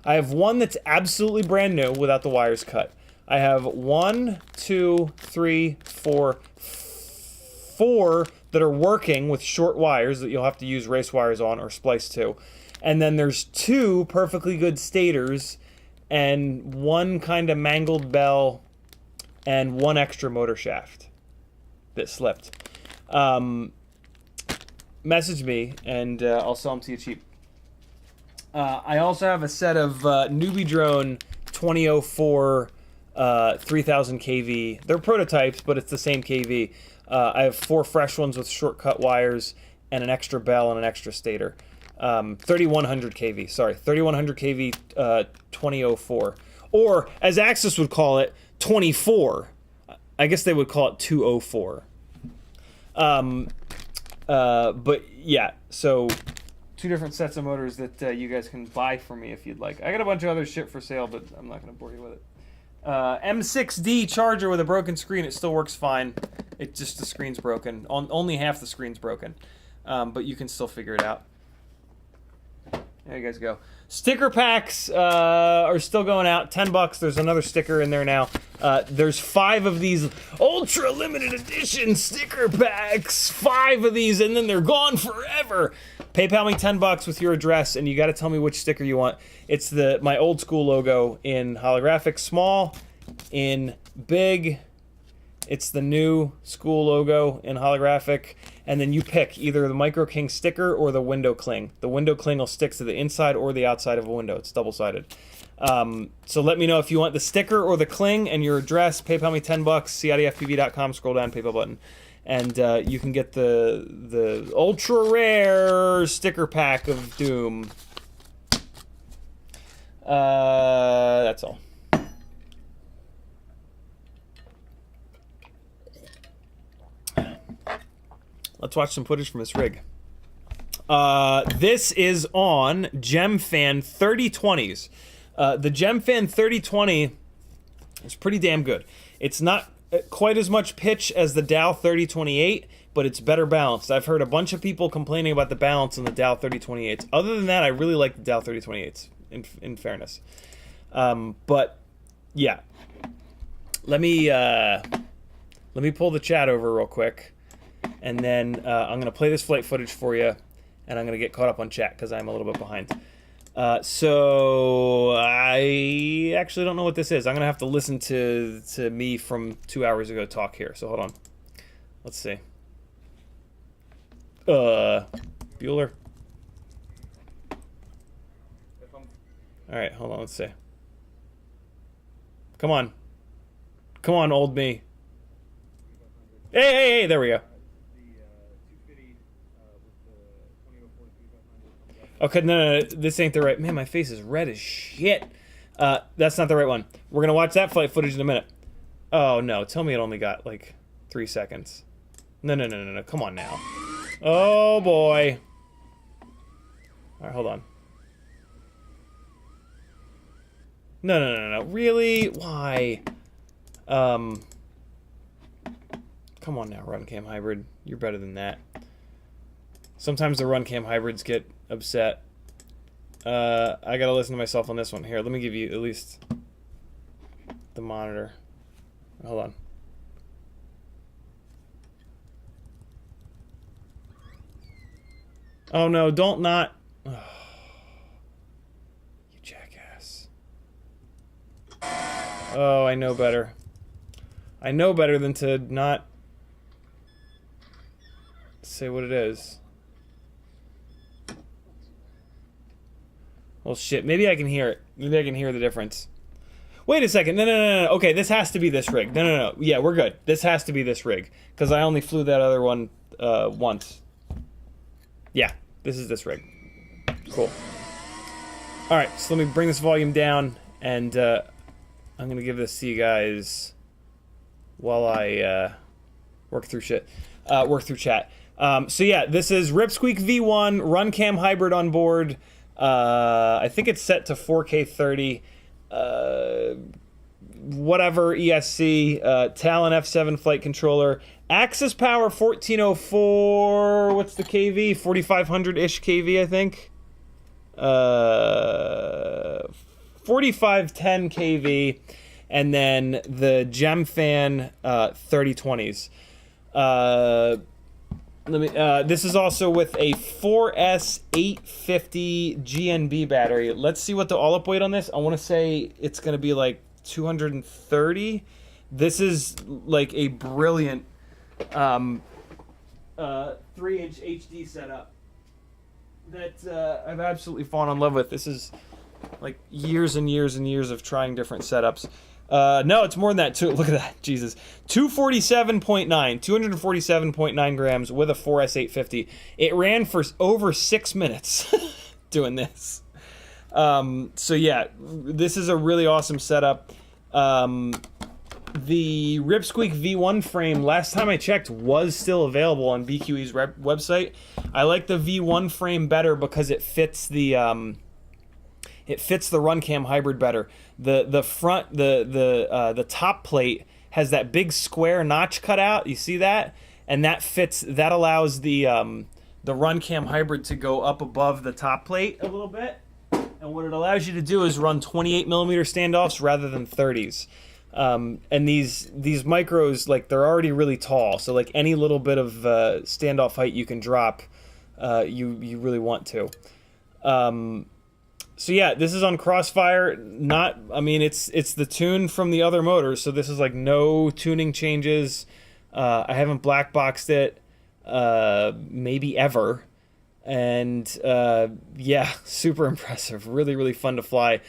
Speaker 1: that's absolutely brand new without the wires cut. I have 4 that are working with short wires that you'll have to use race wires on or splice to. And then there's 2 perfectly good stators and 1 kind of mangled bell and 1 extra motor shaft that slipped. Message me and I'll sell them to you cheap. I also have a set of Newbie 2004 3000 kV. They're prototypes, but it's the same kV. I have 4 fresh ones with shortcut wires and an extra bell and an extra stator. 3100 kV, sorry, 3100 kV 2004. Or, as Axis would call it, 24. I guess they would call it 204. But yeah, so 2 different sets of motors that you guys can buy for me if you'd like. I got a bunch of other shit for sale, but I'm not going to bore you with it. M6D charger with a broken screen. It still works fine. It's just the screen's broken. Only half the screen's broken. But you can still figure it out. There you guys go. Sticker packs are still going out. $10. There's another sticker in there now. There's 5 of these ultra limited edition sticker packs. 5 of these, and then they're gone forever. PayPal me $10 with your address, and you got to tell me which sticker you want. It's my old school logo in holographic small, in big. It's the new school logo in holographic, and then you pick either the Micro King sticker or the window cling. The window cling will stick to the inside or the outside of a window. It's double-sided. So let me know if you want the sticker or the cling and your address. PayPal me $10, CiottiFPV.com, scroll down, PayPal button. And you can get the ultra rare sticker pack of Doom. That's all. Let's watch some footage from this rig. This is on Gemfan 3020s. The Gemfan 3020 is pretty damn good. It's not quite as much pitch as the Dow 3028, but it's better balanced. I've heard a bunch of people complaining about the balance on the Dow 3028s. Other than that, I really like the Dow 3028s, in fairness. But, yeah. Let me pull the chat over real quick. And then I'm going to play this flight footage for you, and I'm going to get caught up on chat because I'm a little bit behind. So I actually don't know what this is. I'm going to have to listen to me from 2 hours ago talk here. So hold on. Let's see. Bueller. All right, hold on. Let's see. Come on. Come on, old me. Hey, there we go. Okay, no, this ain't the right... Man, my face is red as shit. That's not the right one. We're going to watch that flight footage in a minute. Oh, no. Tell me it only got, like, 3 seconds. No. Come on now. Oh, boy. All right, hold on. No. Really? Why? Come on now, Runcam Hybrid. You're better than that. Sometimes the Runcam Hybrids get upset. I gotta listen to myself on this one. Here, let me give you at least the monitor. Hold on. Oh no, don't not. Oh, you jackass. Oh, I know better. I know better than to not say what it is. Well, shit. Maybe I can hear it. Maybe I can hear the difference. Wait a second. No. Okay, this has to be this rig. No. Yeah, we're good. This has to be this rig. Because I only flew that other one once. Yeah, this is this rig. Cool. Alright, so let me bring this volume down. And I'm going to give this to you guys while I work through shit. Work through chat. So yeah, this is Rip Squeak V1, Runcam Hybrid on board. I think it's set to 4K 30. Whatever ESC. Talon F7 flight controller. Axis power 1404. What's the KV? 4500-ish KV, I think. 4510 KV. And then the Gemfan 3020s. This is also with a 4S850 GNB battery. Let's see what the all-up weight on this. I want to say it's going to be like 230. This is like a brilliant 3-inch HD setup that I've absolutely fallen in love with. This is like years and years and years of trying different setups. No, it's more than that too. Look at that, Jesus. 247.9 grams with a 4S850. It ran for over 6 minutes doing this. So yeah, this is a really awesome setup. The Rip Squeak V1 frame, last time I checked, was still available on BQE's website. I like the V1 frame better because it fits the Runcam Hybrid better. The front, the top plate has that big square notch cut out. You see that? And that fits. That allows the Runcam Hybrid to go up above the top plate a little bit. And what it allows you to do is run 28mm standoffs rather than 30s. And these micros, like, they're already really tall. So like any little bit of standoff height you can drop, you really want to. So yeah, this is on Crossfire. I mean, it's the tune from the other motors, so this is like no tuning changes. I haven't black boxed it. maybe ever. And yeah, super impressive. Really, really fun to fly.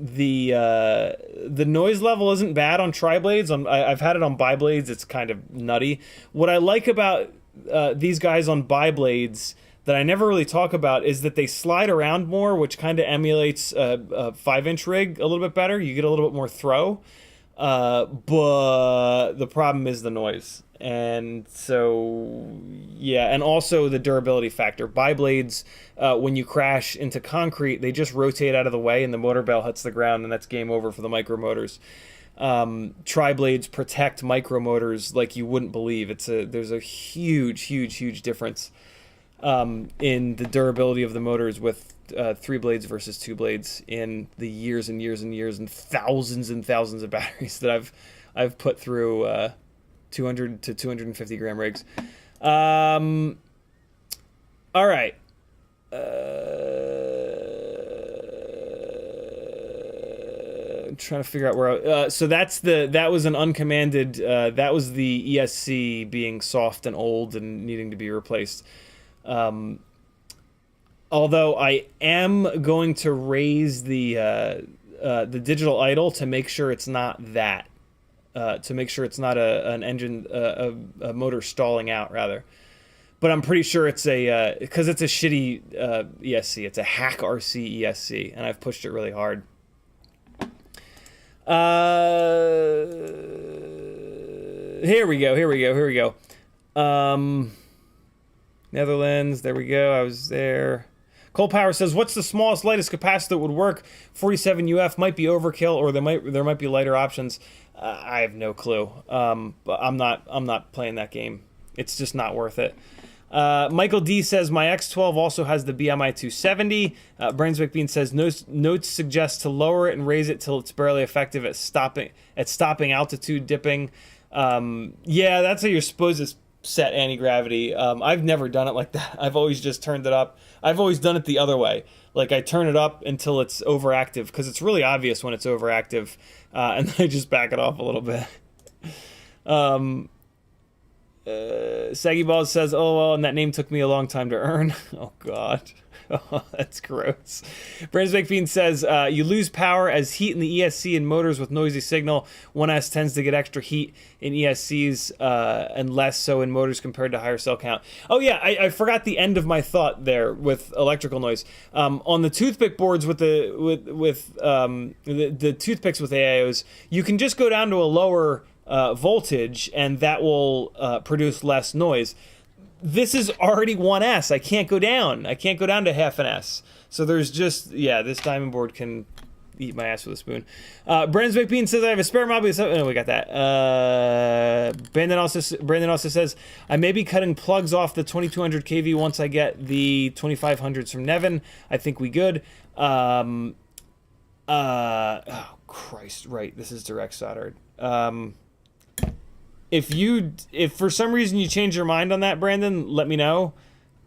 Speaker 1: The noise level isn't bad on triblades. I've had it on biblades. It's kind of nutty. What I like about these guys on biblades that I never really talk about is that they slide around more, which kind of emulates a 5-inch rig a little bit better. You get a little bit more throw, but the problem is the noise. And so, yeah, and also the durability factor. Biblades, when you crash into concrete, they just rotate out of the way and the motor bell hits the ground, and that's game over for the micromotors. Tri-blades protect micromotors like you wouldn't believe. There's a huge difference in the durability of the motors with 3 blades versus 2 blades in the years and years and years and thousands of batteries that I've put through 200 to 250 gram rigs. All right. I'm trying to figure out where so that was an uncommanded that was the ESC being soft and old and needing to be replaced. Although I am going to raise the digital idle to make sure it's not that. To make sure it's not an engine, a motor stalling out, rather. But I'm pretty sure it's because it's a shitty ESC. It's a hack RC ESC, and I've pushed it really hard. Here we go. Netherlands, there we go. I was there. Coal Power says, "What's the smallest, lightest capacitor that would work? 47 UF might be overkill, or there might be lighter options." I have no clue. But I'm not playing that game. It's just not worth it. Michael D says, "My X12 also has the BMI 270. Brainswick Bean says, "Notes suggest to lower it and raise it till it's barely effective at stopping altitude dipping." Yeah, that's how you're supposed to set anti-gravity. I've never done it like that. I've always just turned it up. I've always done it the other way. Like, I turn it up until it's overactive, because it's really obvious when it's overactive, and then I just back it off a little bit. Saggy Balls says, "Oh, well, and that name took me a long time to earn." Oh, God. Oh, that's gross. Brainswick Bean says, "You lose power as heat in the ESC and motors with noisy signal. 1S tends to get extra heat in ESCs and less so in motors compared to higher cell count." Oh, yeah, I forgot the end of my thought there with electrical noise. On the toothpick boards with the toothpicks with AIOs, you can just go down to a lower voltage, and that will produce less noise. This is already 1S. I can't go down. I can't go down to half an S. So there's just, yeah, this diamond board can eat my ass with a spoon. Brandon's Baked Bean says, "I have a spare mob." Oh, we got that. Brandon also says, "I may be cutting plugs off the 2200 kV once I get the 2500s from Nevin. I think we good." Oh, Christ, right. This is direct soldered. If for some reason you change your mind on that, Brandon, let me know,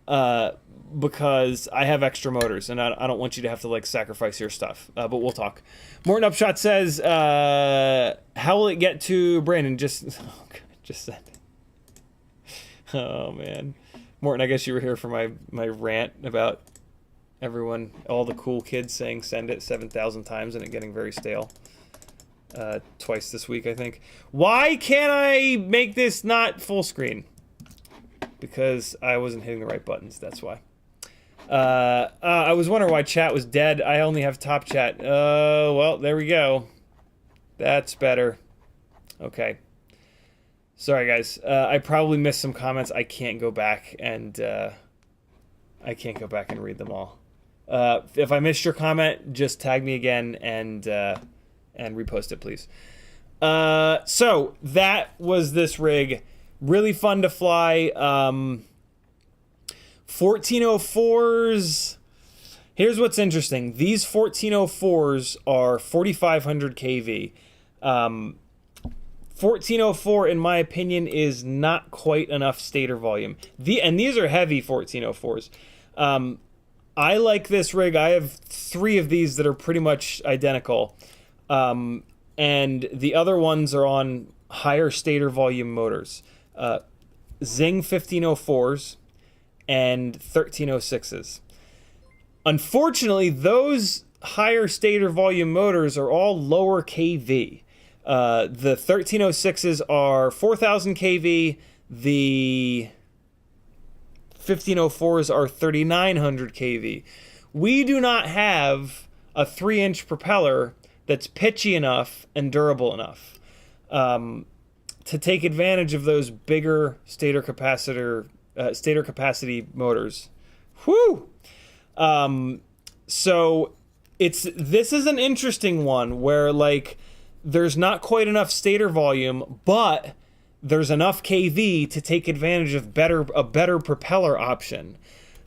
Speaker 1: because I have extra motors and I don't want you to have to like sacrifice your stuff. But we'll talk. Morton Upshot says, "How will it get to Brandon?" Just send it. Oh man, Morton, I guess you were here for my rant about everyone, all the cool kids saying "send it" 7,000 times and it getting very stale. Twice this week, I think. Why can't I make this not full screen? Because I wasn't hitting the right buttons, that's why. I was wondering why chat was dead. I only have top chat. Well, there we go. That's better. Okay. Sorry, guys. I probably missed some comments. I can't go back and read them all. If I missed your comment, just tag me again and repost it, please. So that was this rig. Really fun to fly. 1404s. Here's what's interesting. These 1404s are 4500 kV. 1404, in my opinion, is not quite enough stator volume. And these are heavy 1404s. I like this rig. I have 3 of these that are pretty much identical. And the other ones are on higher stator volume motors. Zing 1504s, and 1306s. Unfortunately, those higher stator volume motors are all lower kV. The 1306s are 4,000 kV. The 1504s are 3,900 kV. We do not have a 3-inch propeller that's pitchy enough and durable enough to take advantage of those bigger stator capacity motors. Whew! So this is an interesting one where, like, there's not quite enough stator volume, but there's enough kV to take advantage of a better propeller option.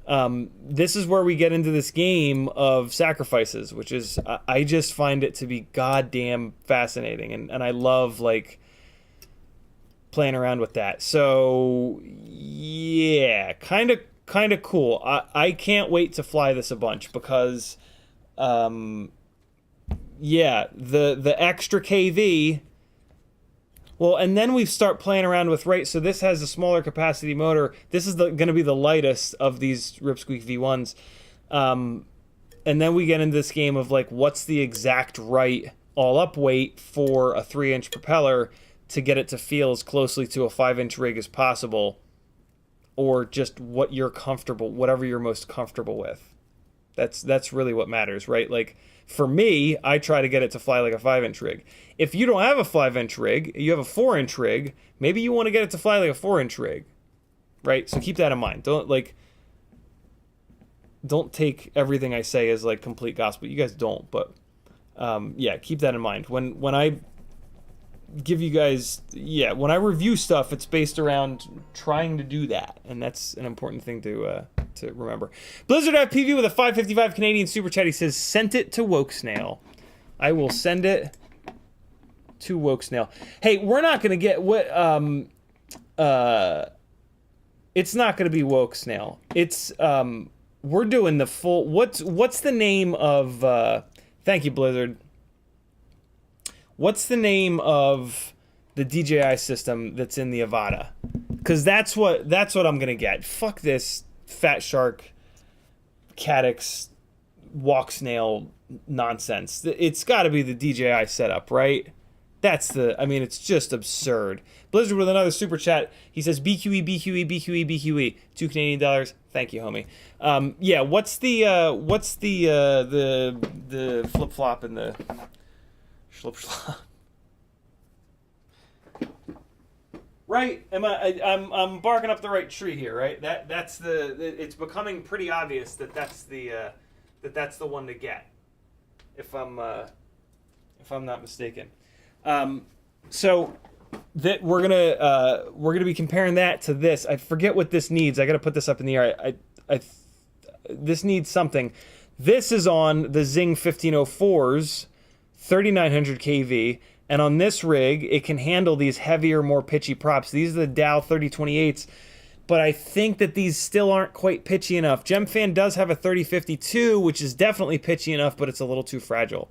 Speaker 1: This is where we get into this game of sacrifices, which is, I just find it to be goddamn fascinating, and I love, like, playing around with that. So yeah, kind of cool. I can't wait to fly this a bunch because yeah, the extra kV. Well, and then we start playing around with, right, so this has a smaller capacity motor. This is going to be the lightest of these Rip Squeak V1s. And then we get into this game of, like, what's the exact right all-up weight for a 3-inch propeller to get it to feel as closely to a 5-inch rig as possible, or just what you're comfortable, whatever you're most comfortable with. That's really what matters, right? Like, for me, I try to get it to fly like a 5-inch rig. If you don't have a 5-inch rig, you have a 4-inch rig, maybe you want to get it to fly like a 4-inch rig, right? So keep that in mind. Don't take everything I say as, like, complete gospel. You guys don't, but yeah, keep that in mind. When I give you guys, when I review stuff, it's based around trying to do that, and that's an important thing to remember. Blizzard FPV with a 555 Canadian super chat. He says, "Sent it to Woke Snail." I will send it to Woke Snail. Hey, we're not gonna get what it's not gonna be Woke Snail. It's we're doing the full. What's the name of? Thank you, Blizzard. What's the name of the DJI system that's in the Avata? Because that's what I'm gonna get. Fuck this Fat Shark, Caddx, Walk Snail nonsense. It's got to be the DJI setup, right? I mean, it's just absurd. Blizzard with another super chat. He says, BQE, BQE, BQE, BQE. $2 Canadian. Thank you, homie. Yeah, what's the flip flop and the schlip schlop? Right? I'm barking up the right tree here, right? It's becoming pretty obvious that's the one to get, if I'm not mistaken. So that we're gonna be comparing that to this. I forget what this needs. I gotta put this up in the air. This needs something. This is on the Zing 1504s, 3,900 kV. And on this rig, it can handle these heavier, more pitchy props. These are the Dow 3028s, but I think that these still aren't quite pitchy enough. Gemfan does have a 3052, which is definitely pitchy enough, but it's a little too fragile.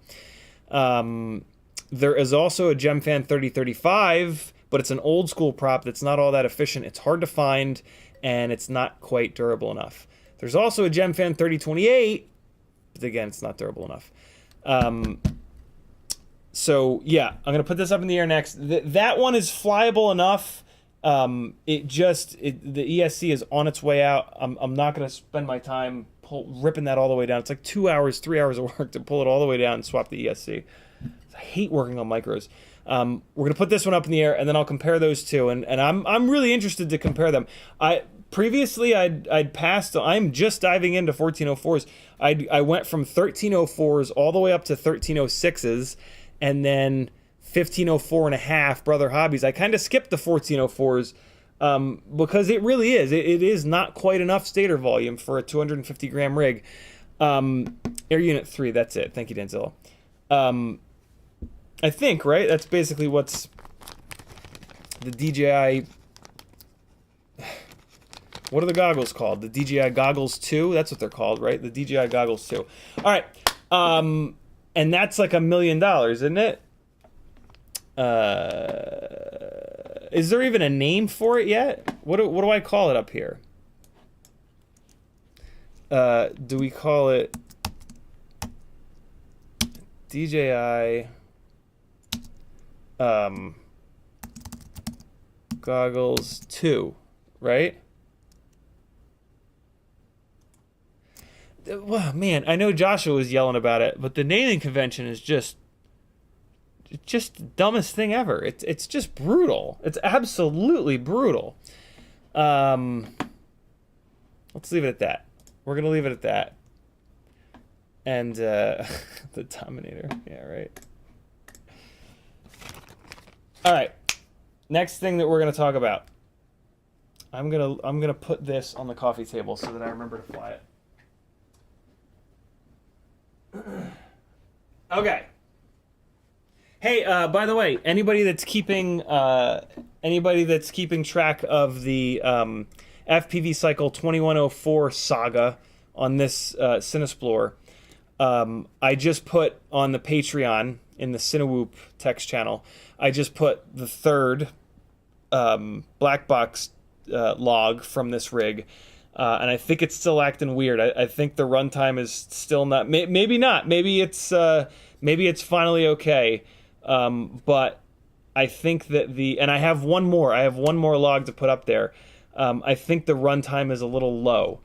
Speaker 1: There is also a Gemfan 3035, but it's an old school prop that's not all that efficient. It's hard to find, and it's not quite durable enough. There's also a Gemfan 3028, but again, it's not durable enough. So yeah, I'm gonna put this up in the air next. That one is flyable enough. The ESC is on its way out. I'm not gonna spend my time ripping that all the way down. It's like 2 hours, 3 hours of work to pull it all the way down and swap the ESC. I hate working on micros. We're gonna put this one up in the air, and then I'll compare those two. And I'm really interested to compare them. Previously I'd passed. I'm just diving into 1404s. I went from 1304s all the way up to 1306s. And then 1504 and a half Brother Hobbies. I kind of skipped the 1404s because it really is. It is not quite enough stator volume for a 250 gram rig. Air Unit 3, that's it. Thank you, Danzilla. I think, right? That's basically what's the DJI... What are the goggles called? The DJI Goggles 2? That's what they're called, right? The DJI Goggles 2. All right. And that's like $1 million, isn't it? Is there even a name for it yet? What do I call it up here? Do we call it DJI goggles 2, right? Well, man, I know Joshua was yelling about it, but the naming convention is just the dumbest thing ever. It's just brutal. It's absolutely brutal. Let's leave it at that. We're gonna leave it at that. And the Dominator, yeah, right. All right. Next thing that we're gonna talk about. I'm gonna put this on the coffee table so that I remember to fly it. Okay. Hey, by the way, anybody that's keeping track of the FPV Cycle 2104 saga on this Cinesplore, I just put on the Patreon in the Tinywhoop text channel. I just put the third black box log from this rig. And I think it's still acting weird. I think the runtime is still not. Maybe not. Maybe it's finally okay. But I think that and I have one more. I have one more log to put up there. I think the runtime is a little low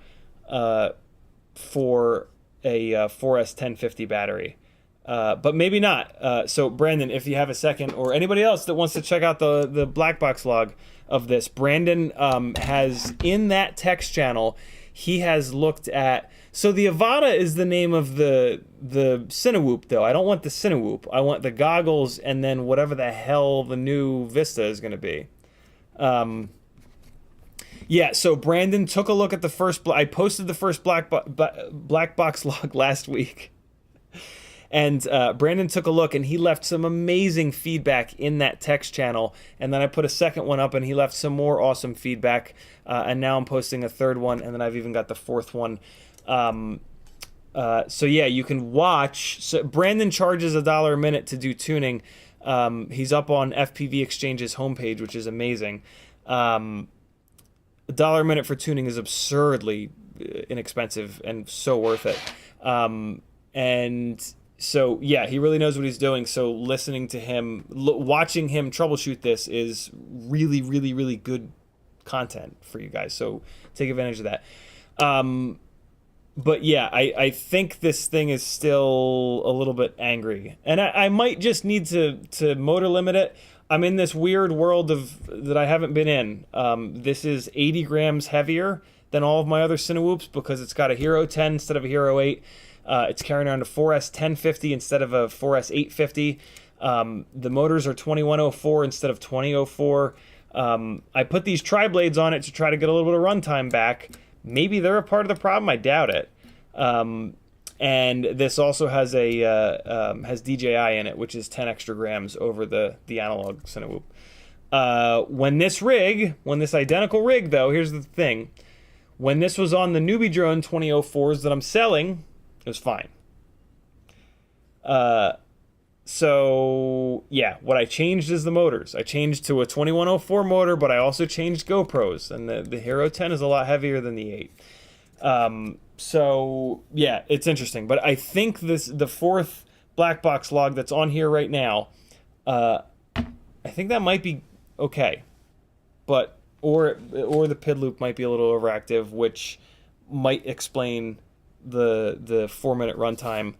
Speaker 1: for a 4S 1050 battery. But maybe not. So Brandon, if you have a second, or anybody else that wants to check out the black box log of this, Brandon has in that text channel, he has looked at. So the Avata is the name of the Tinywhoop, though. I don't want the Tinywhoop. I want the goggles, and then whatever the hell the new Vista is going to be. Yeah. So Brandon took a look at the first. I posted the first black box log last week. And Brandon took a look, and he left some amazing feedback in that text channel. And then I put a second one up, and he left some more awesome feedback. And now I'm posting a third one, and then I've even got the fourth one. So yeah, you can watch. So Brandon charges $1 a minute to do tuning. He's up on FPV Exchange's homepage, which is amazing. $1 a minute for tuning is absurdly inexpensive and so worth it. And so, yeah, he really knows what he's doing. So listening to him, watching him troubleshoot this is really, really, really good content for you guys. So take advantage of that. But yeah, I think this thing is still a little bit angry. And I might just need to motor limit it. I'm in this weird world that I haven't been in. This is 80 grams heavier than all of my other Tinywhoops because it's got a Hero 10 instead of a Hero 8. It's carrying around a 4S 1050 instead of a 4S 850. The motors are 2104 instead of 2004. I put these triblades on it to try to get a little bit of runtime back. Maybe they're a part of the problem. I doubt it. And this also has has DJI in it, which is 10 extra grams over the analog Tinywhoop. When this identical rig, though, here's the thing. When this was on the Newbie-drone 2004s that I'm selling, it was fine. So yeah, what I changed is the motors. I changed to a 2104 motor, but I also changed GoPros, and the Hero 10 is a lot heavier than the 8. So yeah, it's interesting. But I think the fourth black box log that's on here right now, I think that might be okay, but or the PID loop might be a little overactive, which might explain the 4-minute runtime.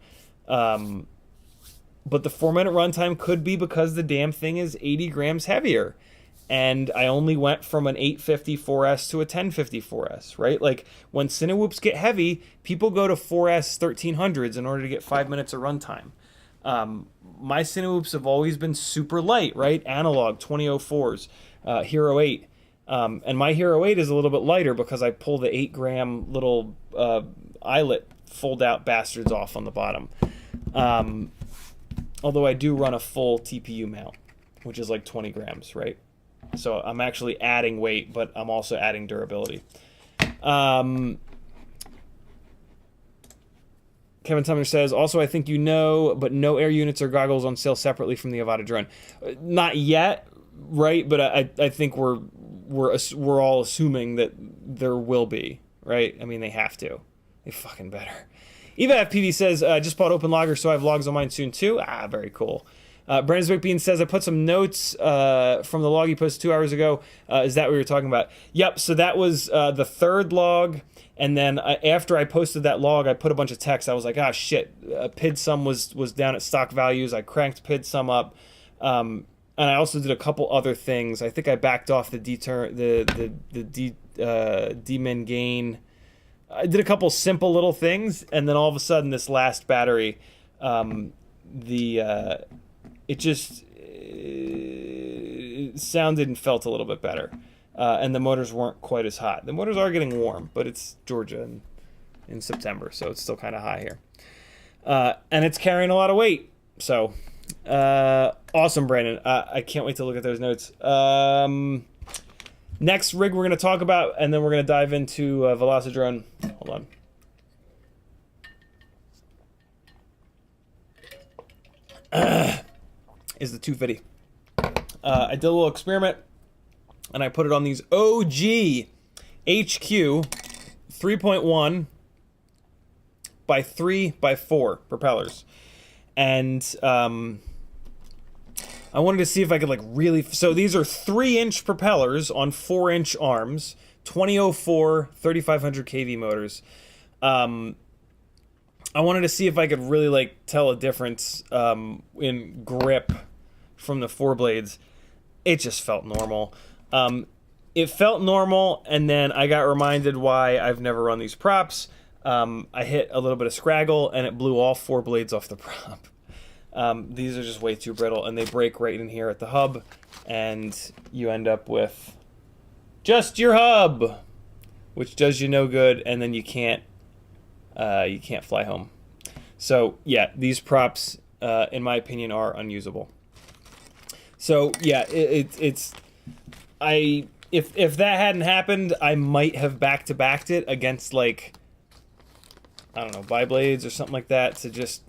Speaker 1: But the 4-minute runtime could be because the damn thing is 80 grams heavier. And I only went from an 850 4S to a 1050 4S, right? Like, when Tinywhoops get heavy, people go to 4S 1300s in order to get 5 minutes of runtime. My Tinywhoops have always been super light, right? Analog 2004s, Hero 8. And my Hero 8 is a little bit lighter because I pull the 8-gram little eyelet fold-out bastards off on the bottom. Although I do run a full TPU mount, which is like 20 grams, right? So I'm actually adding weight, but I'm also adding durability. Kevin Sumner says, also, I think but no air units or goggles on sale separately from the Avata drone. Not yet. right? But I think we're all assuming that there will be, right? I mean, they have to. They fucking better. EVAFPV says, just bought Open Logger, so I have logs on mine soon too. Ah, very cool. Brandon's Big Bean says, I put some notes from the log you posted 2 hours ago. Is that what you were talking about? Yep, so that was the third log. And then after I posted that log, I put a bunch of text. I was like, ah, shit. PIDSum was down at stock values. I cranked PIDSum up. And I also did a couple other things. I think I backed off the D-min gain. I did a couple simple little things. And then all of a sudden, this last battery, it just sounded and felt a little bit better. And the motors weren't quite as hot. The motors are getting warm, but it's Georgia in September, so it's still kind of high here. And it's carrying a lot of weight. So, awesome, Brandon. I can't wait to look at those notes. Next rig we're going to talk about, and then we're going to dive into Velocidrone. Hold on. Is the 250. I did a little experiment, and I put it on these OG HQ 3.1 by 3 by 4 propellers. And I wanted to see if I could like really... So these are 3-inch propellers on 4-inch arms, 2004 3500 kV motors. I wanted to see if I could really like tell a difference in grip from the 4 blades. It just felt normal. It felt normal, and then I got reminded why I've never run these props. I hit a little bit of scraggle, and it blew all 4 blades off the prop. These are just way too brittle, and they break right in here at the hub, and you end up with just your hub, which does you no good, and then you can't fly home. So yeah, these props, in my opinion, are unusable. So yeah, if that hadn't happened, I might have back-to-backed it against like, I don't know, bi-blades or something like that to just,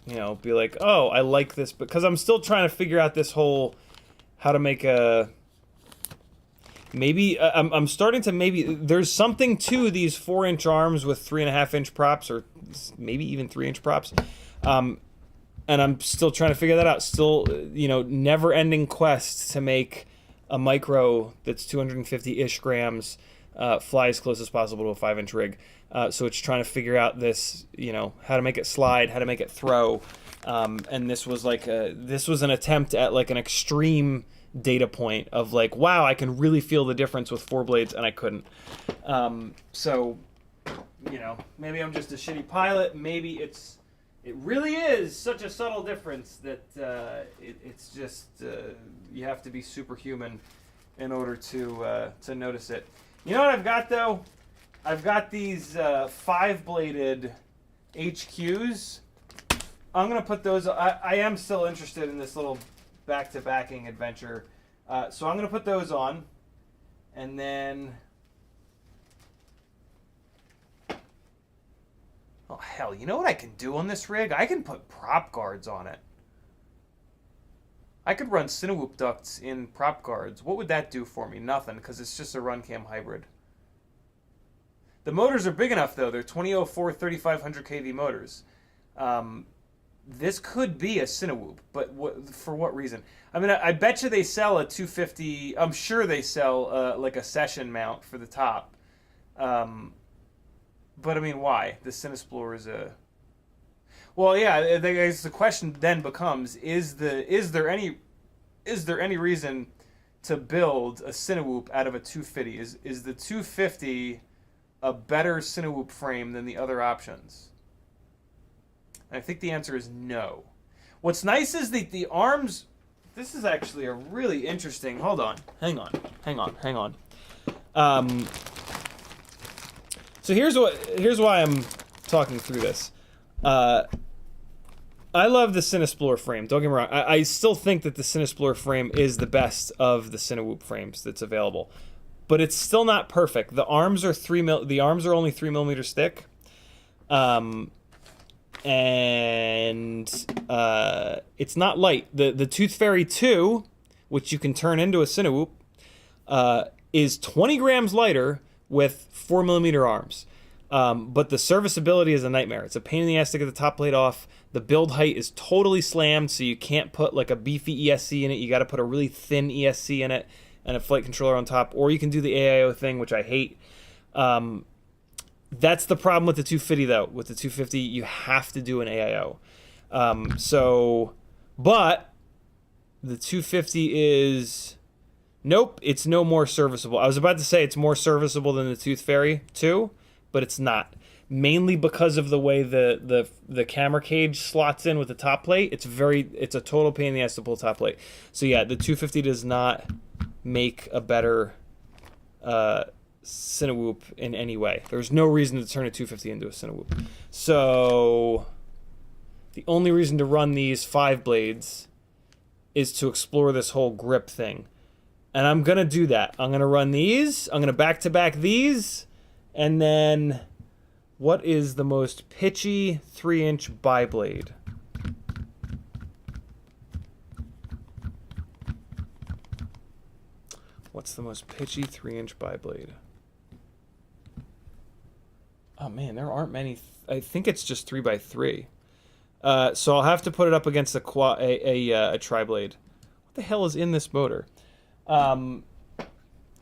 Speaker 1: you know, be like, oh, I like this, because I'm still trying to figure out this whole how to make a. Maybe I'm starting to there's something to these 4-inch arms with 3.5-inch props, or maybe even 3-inch props, and I'm still trying to figure that out. Still, you know, never-ending quest to make a micro that's 250-ish grams fly as close as possible to a 5-inch rig. So it's trying to figure out this, you know, how to make it slide, how to make it throw, and this was like an attempt at like an extreme data point of like, wow, I can really feel the difference with 4 blades, and I couldn't. So, you know, maybe I'm just a shitty pilot. Maybe it really is such a subtle difference that it's just you have to be superhuman in order to notice it. You know what I've got though? I've got these 5-bladed HQs. I'm gonna put those. I am still interested in this little back-to-backing adventure, so I'm gonna put those on, and then. Oh hell! You know what I can do on this rig? I can put prop guards on it. I could run Tinywhoop ducts in prop guards. What would that do for me? Nothing, because it's just a Runcam Hybrid. The motors are big enough, though. They're 2004 3500 kV motors. This could be a Tinywhoop, but for what reason? I mean, I bet you they sell a 250... I'm sure they sell like a session mount for the top. But, I mean, why? The Cinesplorer is a... Well, yeah, I guess the question then becomes, is there any reason to build a Tinywhoop out of a 250? Is the 250 a better Tinywhoop frame than the other options? And I think the answer is no. What's nice is the arms... This is actually a really interesting... Hold on. Hang on. So here's why I'm talking through this. I love the Cinesplorer frame. Don't get me wrong. I still think that the Cinesplorer frame is the best of the Tinywhoop frames that's available, but it's still not perfect. The arms are only 3 millimeters thick, and it's not light. The Tooth Fairy 2, which you can turn into a Tinywhoop, is 20 grams lighter with 4mm arms. But the serviceability is a nightmare. It's a pain in the ass to get the top plate off. The build height is totally slammed, so you can't put like a beefy ESC in it. You got to put a really thin ESC in it and a flight controller on top, or you can do the AIO thing, which I hate. That's the problem with the 250 though. With the 250, you have to do an AIO. But the 250 is, nope, it's no more serviceable. I was about to say it's more serviceable than the Tooth Fairy 2, but it's not. Mainly because of the way the camera cage slots in with the top plate. It's a total pain in the ass to pull top plate. So yeah, the 250 does not make a better Tinywhoop in any way. There's no reason to turn a 250 into a Tinywhoop. So the only reason to run these 5 blades is to explore this whole grip thing. And I'm going to do that. I'm going to run these. I'm going to back-to-back these. And then, what is the most pitchy 3-inch bi-blade? What's the most pitchy 3-inch bi-blade? Oh man, there aren't many. I think it's just 3x3. So I'll have to put it up against a tri-blade. What the hell is in this motor? I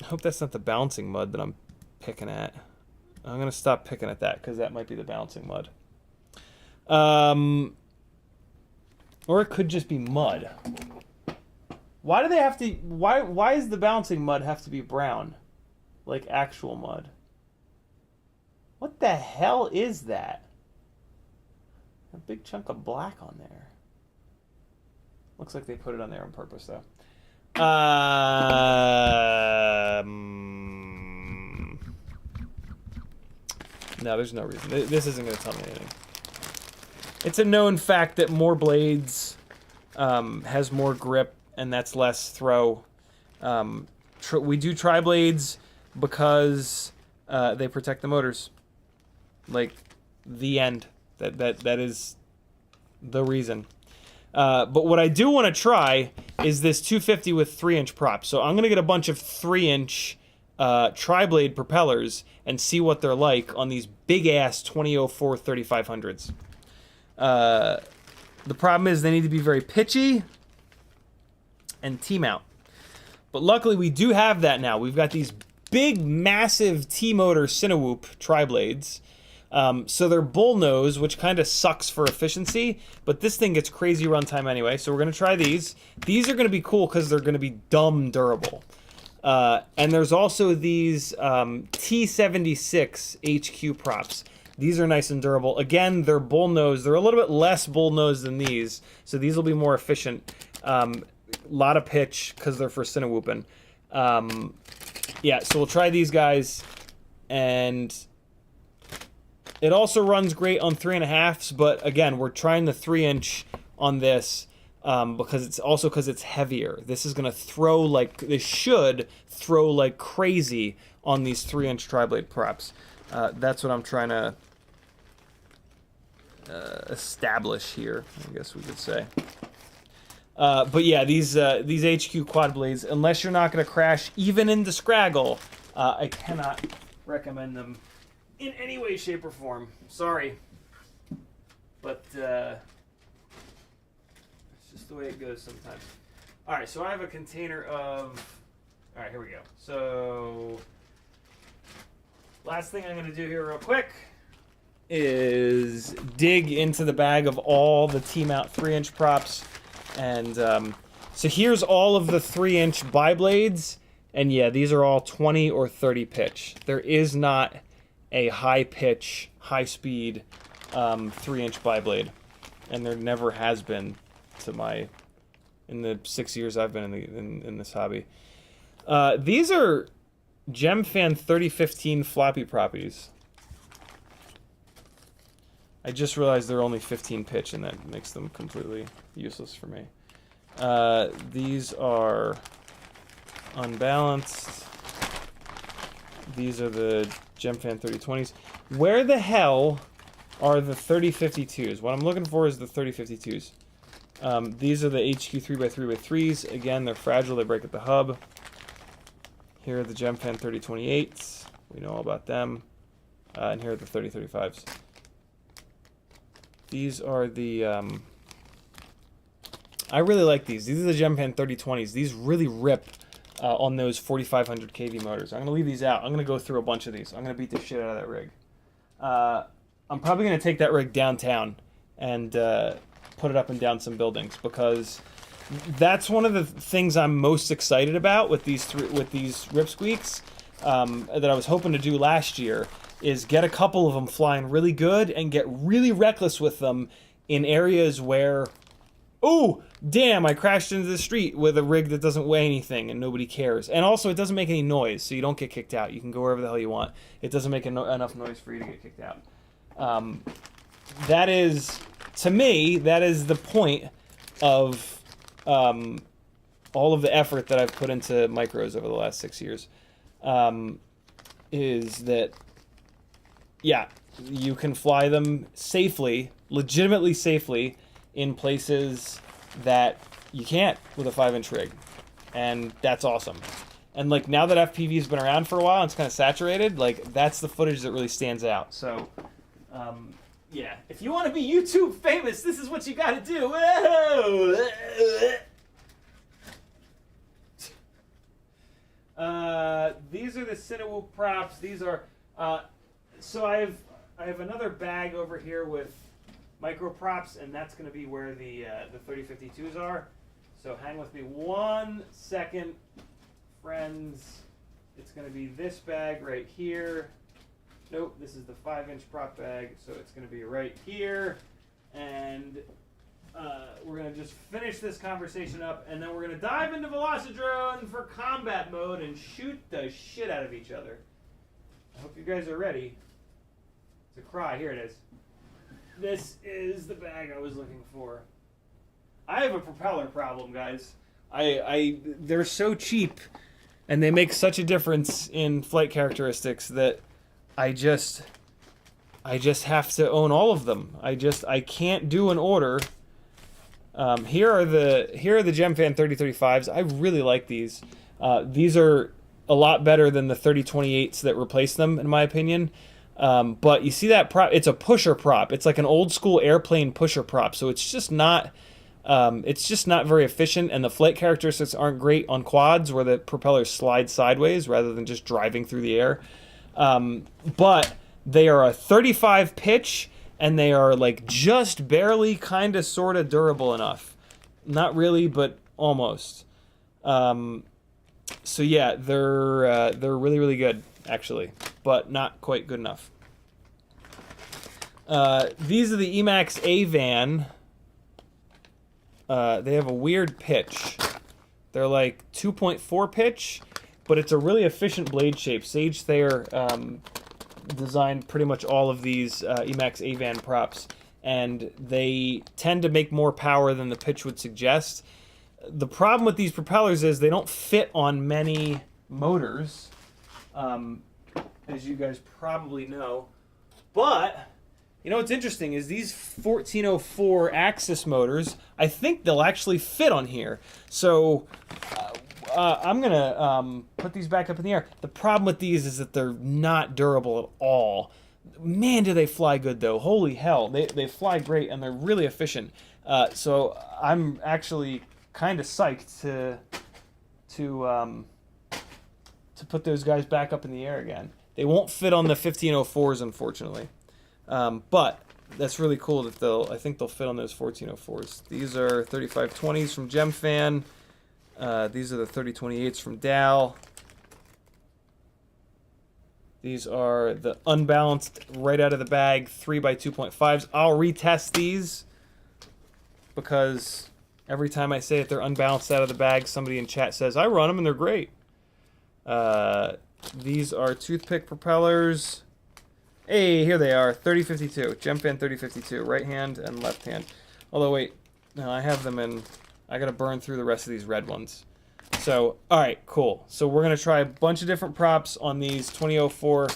Speaker 1: hope that's not the bouncing mud that I'm picking at. I'm going to stop picking at that because that might be the bouncing mud. Or it could just be mud. Why do they have to... Why does the bouncing mud have to be brown? Like actual mud. What the hell is that? A big chunk of black on there. Looks like they put it on there on purpose, though. No, there's no reason. This isn't going to tell me anything. It's a known fact that more blades has more grip, and that's less throw. We do tri-blades because they protect the motors. Like, the end. That is the reason. But what I do want to try is this 250 with 3-inch props. So I'm going to get a bunch of 3-inch tri-blade propellers and see what they're like on these big-ass 2004 3500s. The problem is they need to be very pitchy and T-mount. But luckily we do have that now. We've got these big, massive T-motor Tinywhoop tri-blades. So they're bullnose, which kind of sucks for efficiency, but this thing gets crazy runtime anyway, so we're going to try these. These are going to be cool because they're going to be dumb durable. And there's also these T76 HQ props. These are nice and durable. Again, they're bullnose. They're a little bit less bullnose than these, so these will be more efficient. Lot of pitch because they're for Tinywhooping. Yeah, so we'll try these guys, and it also runs great on 3.5s, but again, we're trying the 3-inch on this because it's heavier. This is gonna throw like, this should throw like crazy on these 3-inch tri-blade props. That's what I'm trying to establish here, I guess we could say. But yeah, these HQ quad blades, unless you're not gonna crash even into Scraggle, I cannot recommend them in any way, shape, or form. Sorry. But, it's just the way it goes sometimes. Alright, so I have a container of... Alright, here we go. So, last thing I'm going to do here real quick is dig into the bag of all the T-mount 3-inch props. And, so here's all of the 3-inch bi-blades. And yeah, these are all 20 or 30 pitch. There is not a high pitch, high speed 3-inch bi-blade, and there never has been in the 6 years I've been in this hobby. These are Gemfan 3015 floppy proppies. I just realized they're only 15 pitch, and that makes them completely useless for me. These are unbalanced. These are the Gemfan 3020s. Where the hell are the 3052s? What I'm looking for is the 3052s. These are the HQ 3x3x3s. Again, they're fragile. They break at the hub. Here are the Gemfan 3028s. We know all about them. And here are the 3035s. These are the... I really like these. These are the Gemfan 3020s. These really rip on those 4500 kV motors. I'm going to leave these out. I'm going to go through a bunch of these. I'm going to beat the shit out of that rig. I'm probably going to take that rig downtown and put it up and down some buildings, because that's one of the things I'm most excited about with these Rip Squeaks that I was hoping to do last year, is get a couple of them flying really good and get really reckless with them in areas where, oh, damn, I crashed into the street with a rig that doesn't weigh anything and nobody cares. And also, it doesn't make any noise, so you don't get kicked out. You can go wherever the hell you want. It doesn't make enough noise for you to get kicked out. That is, to me, that is the point of all of the effort that I've put into micros over the last 6 years. Is that, yeah, you can fly them safely, legitimately safely, in places that you can't with a 5-inch rig, and that's awesome. And like, now that FPV's been around for a while and it's kind of saturated, like, that's the footage that really stands out. So yeah, if you want to be YouTube famous, this is what you got to do. These are the Tinywhoop props. These are so I have another bag over here with micro props, and that's going to be where the 3052s are. So hang with me 1 second, friends. It's going to be this bag right here. Nope, this is the 5-inch prop bag, so it's going to be right here. And we're going to just finish this conversation up, and then we're going to dive into Velocidrone for combat mode and shoot the shit out of each other. I hope you guys are ready to cry. Here it is. This is the bag I was looking for. I have a propeller problem, guys. They're so cheap, and they make such a difference in flight characteristics that I just have to own all of them. I can't do an order. Here are the Gemfan 3035s. I really like these. These are a lot better than the 3028s that replaced them, in my opinion. But you see that prop? It's a pusher prop. It's like an old school airplane pusher prop. So it's just not very efficient, and the flight characteristics aren't great on quads where the propellers slide sideways rather than just driving through the air. But they are a 35 pitch, and they are like just barely, kind of, sort of durable enough. Not really, but almost. So yeah, they're really, really good, actually, but not quite good enough. These are the Emax A-Van. They have a weird pitch. They're like 2.4 pitch, but it's a really efficient blade shape. Sage Thayer designed pretty much all of these Emax A-Van props, and they tend to make more power than the pitch would suggest. The problem with these propellers is they don't fit on many motors, as you guys probably know. But, you know what's interesting is these 1404 Axis motors, I think they'll actually fit on here. So I'm going to put these back up in the air. The problem with these is that they're not durable at all. Man, do they fly good, though. Holy hell. They fly great, and they're really efficient. So I'm actually kind of psyched to put those guys back up in the air again. They won't fit on the 1504s, unfortunately. But that's really cool that I think they'll fit on those 1404s. These are 3520s from Gemfan. These are the 3028s from Dal. These are the unbalanced, right out of the bag, 3x2.5s. I'll retest these because every time I say it, they're unbalanced out of the bag, somebody in chat says, I run them and they're great. These are toothpick propellers. Hey, here they are, 3052, Gemfan 3052, right hand and left hand. Although, wait, no, I have them in, I gotta burn through the rest of these red ones. So, alright, cool. So we're gonna try a bunch of different props on these 2004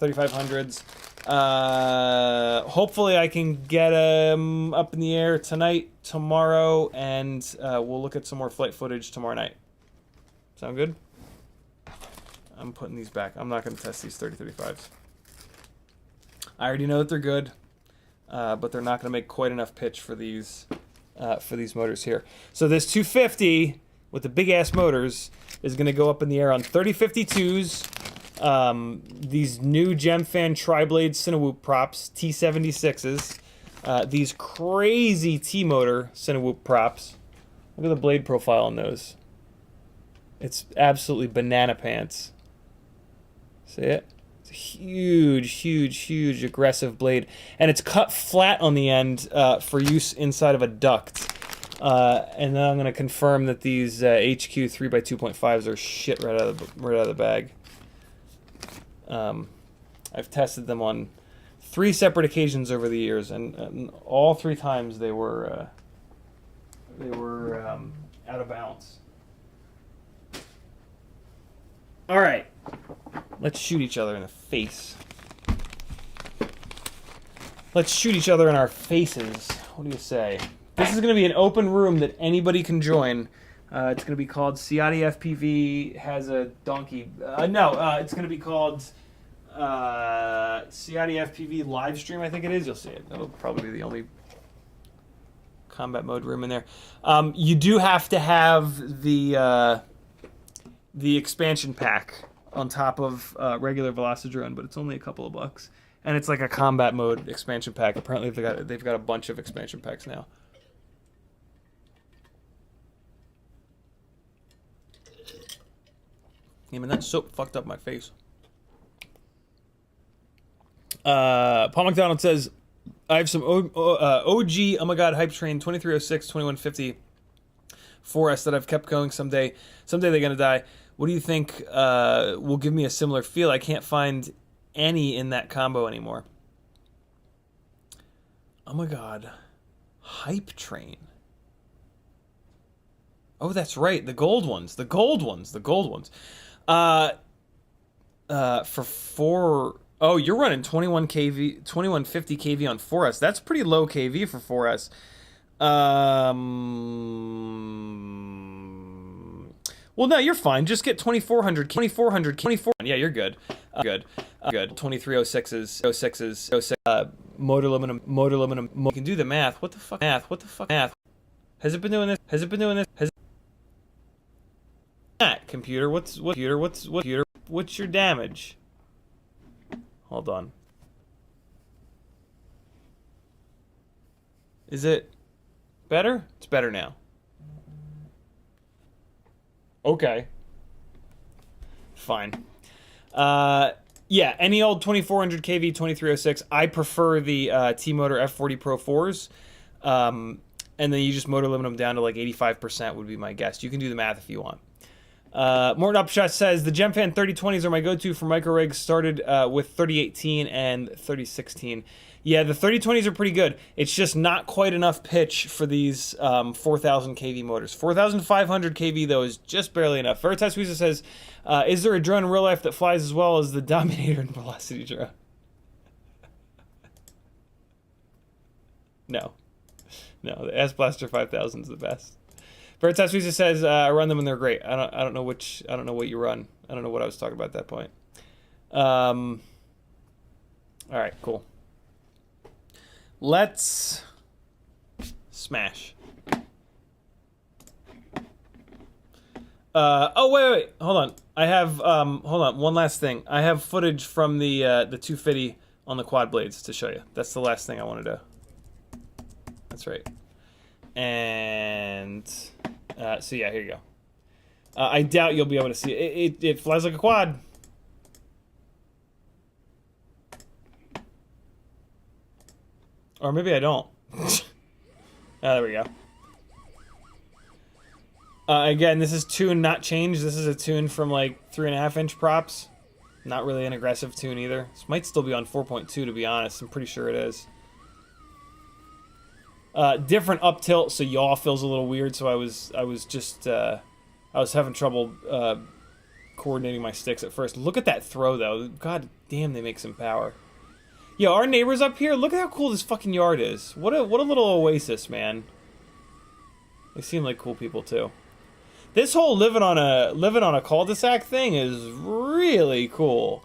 Speaker 1: 3500s. Hopefully I can get them up in the air tonight, tomorrow, and we'll look at some more flight footage tomorrow night. Sound good? I'm putting these back. I'm not going to test these 3035s. I already know that they're good, but they're not going to make quite enough pitch for these motors here. So this 250 with the big ass motors is going to go up in the air on 3052s. These new Gemfan triblades Tinywhoop props, T76s. These crazy T-motor Tinywhoop props. Look at the blade profile on those. It's absolutely banana pants. See it? It's a huge, huge, huge aggressive blade. And it's cut flat on the end for use inside of a duct. And then I'm going to confirm that these HQ 3x2.5s are shit right out of the bag. I've tested them on 3 separate occasions over the years, and all 3 times they were out of bounds. All right, let's shoot each other in the face. Let's shoot each other in our faces. What do you say? This is going to be an open room that anybody can join. It's going to be called CiottiFPV has a donkey. It's going to be called CiottiFPV live stream. I think it is. You'll see it. It'll probably be the only combat mode room in there. You do have to have the expansion pack on top of regular Velocidrone, but it's only a couple of bucks, and it's like a combat mode expansion pack. Apparently, they've got a bunch of expansion packs now. Yeah, man, that soap fucked up my face. Paul McDonald says, I have some OG, oh my god, Hype Train 2306, 2150 4S that I've kept going someday. Someday they're going to die. What do you think will give me a similar feel? I can't find any in that combo anymore. Oh my god. Hype Train. Oh, that's right. The gold ones. The gold ones. The gold ones. For 4... Oh, you're running 21 kV, 2150 kV on 4S. That's pretty low kV for 4S. Well, no, you're fine. Just get 2400, 2400. Yeah, you're good. Good. 2306s, 06s, motor aluminum. You can do the math. What the fuck? Math. Has it been doing this? Computer, what's your damage? Hold on. Is it better? It's better now. Okay. Fine. Yeah, any old 2400 kV 2306. I prefer the T-Motor F40 Pro 4s. And then you just motor limit them down to like 85% would be my guess. You can do the math if you want. Morton Upshot says, the Gemfan 3020s are my go-to for micro rigs, started with 3018 and 3016. Yeah, the 3020s are pretty good. It's just not quite enough pitch for these 4,000 kV motors. 4,500 kV, though, is just barely enough. Veritas Weezer says, is there a drone in real life that flies as well as the Dominator and Velocidrone? No. No, the S-Blaster 5000 is the best. Veritas Weezer says, I run them and they're great. I don't know what you run. I don't know what I was talking about at that point. All right, cool. Let's smash. Oh wait, hold on. I have hold on, one last thing. I have footage from the 250 on the quad blades to show you. That's the last thing I want to do. That's right. And so yeah, here you go. I doubt you'll be able to see it. It flies like a quad. Or maybe I don't. There we go. Again, this is tune, not changed. This is a tune from like 3.5-inch props. Not really an aggressive tune either. This might still be on 4.2 to be honest. I'm pretty sure it is. Different up tilt, so yaw feels a little weird. So I was having trouble coordinating my sticks at first. Look at that throw though. God damn, they make some power. Yo, our neighbors up here, look at how cool this fucking yard is. What a little oasis, man. They seem like cool people too. This whole living on a cul-de-sac thing is really cool.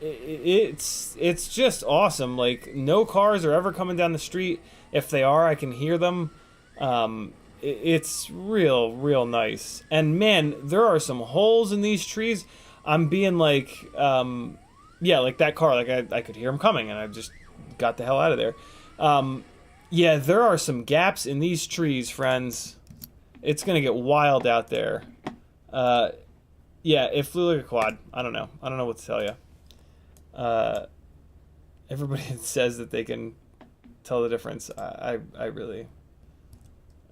Speaker 1: It's just awesome. Like, no cars are ever coming down the street. If they are, I can hear them. It's real nice. And man, there are some holes in these trees. I'm being like, yeah, like that car, like I could hear him coming, and I just got the hell out of there. Yeah, there are some gaps in these trees, friends. It's gonna get wild out there. Yeah, it flew like a quad. I don't know what to tell you. Everybody says that they can tell the difference. I really,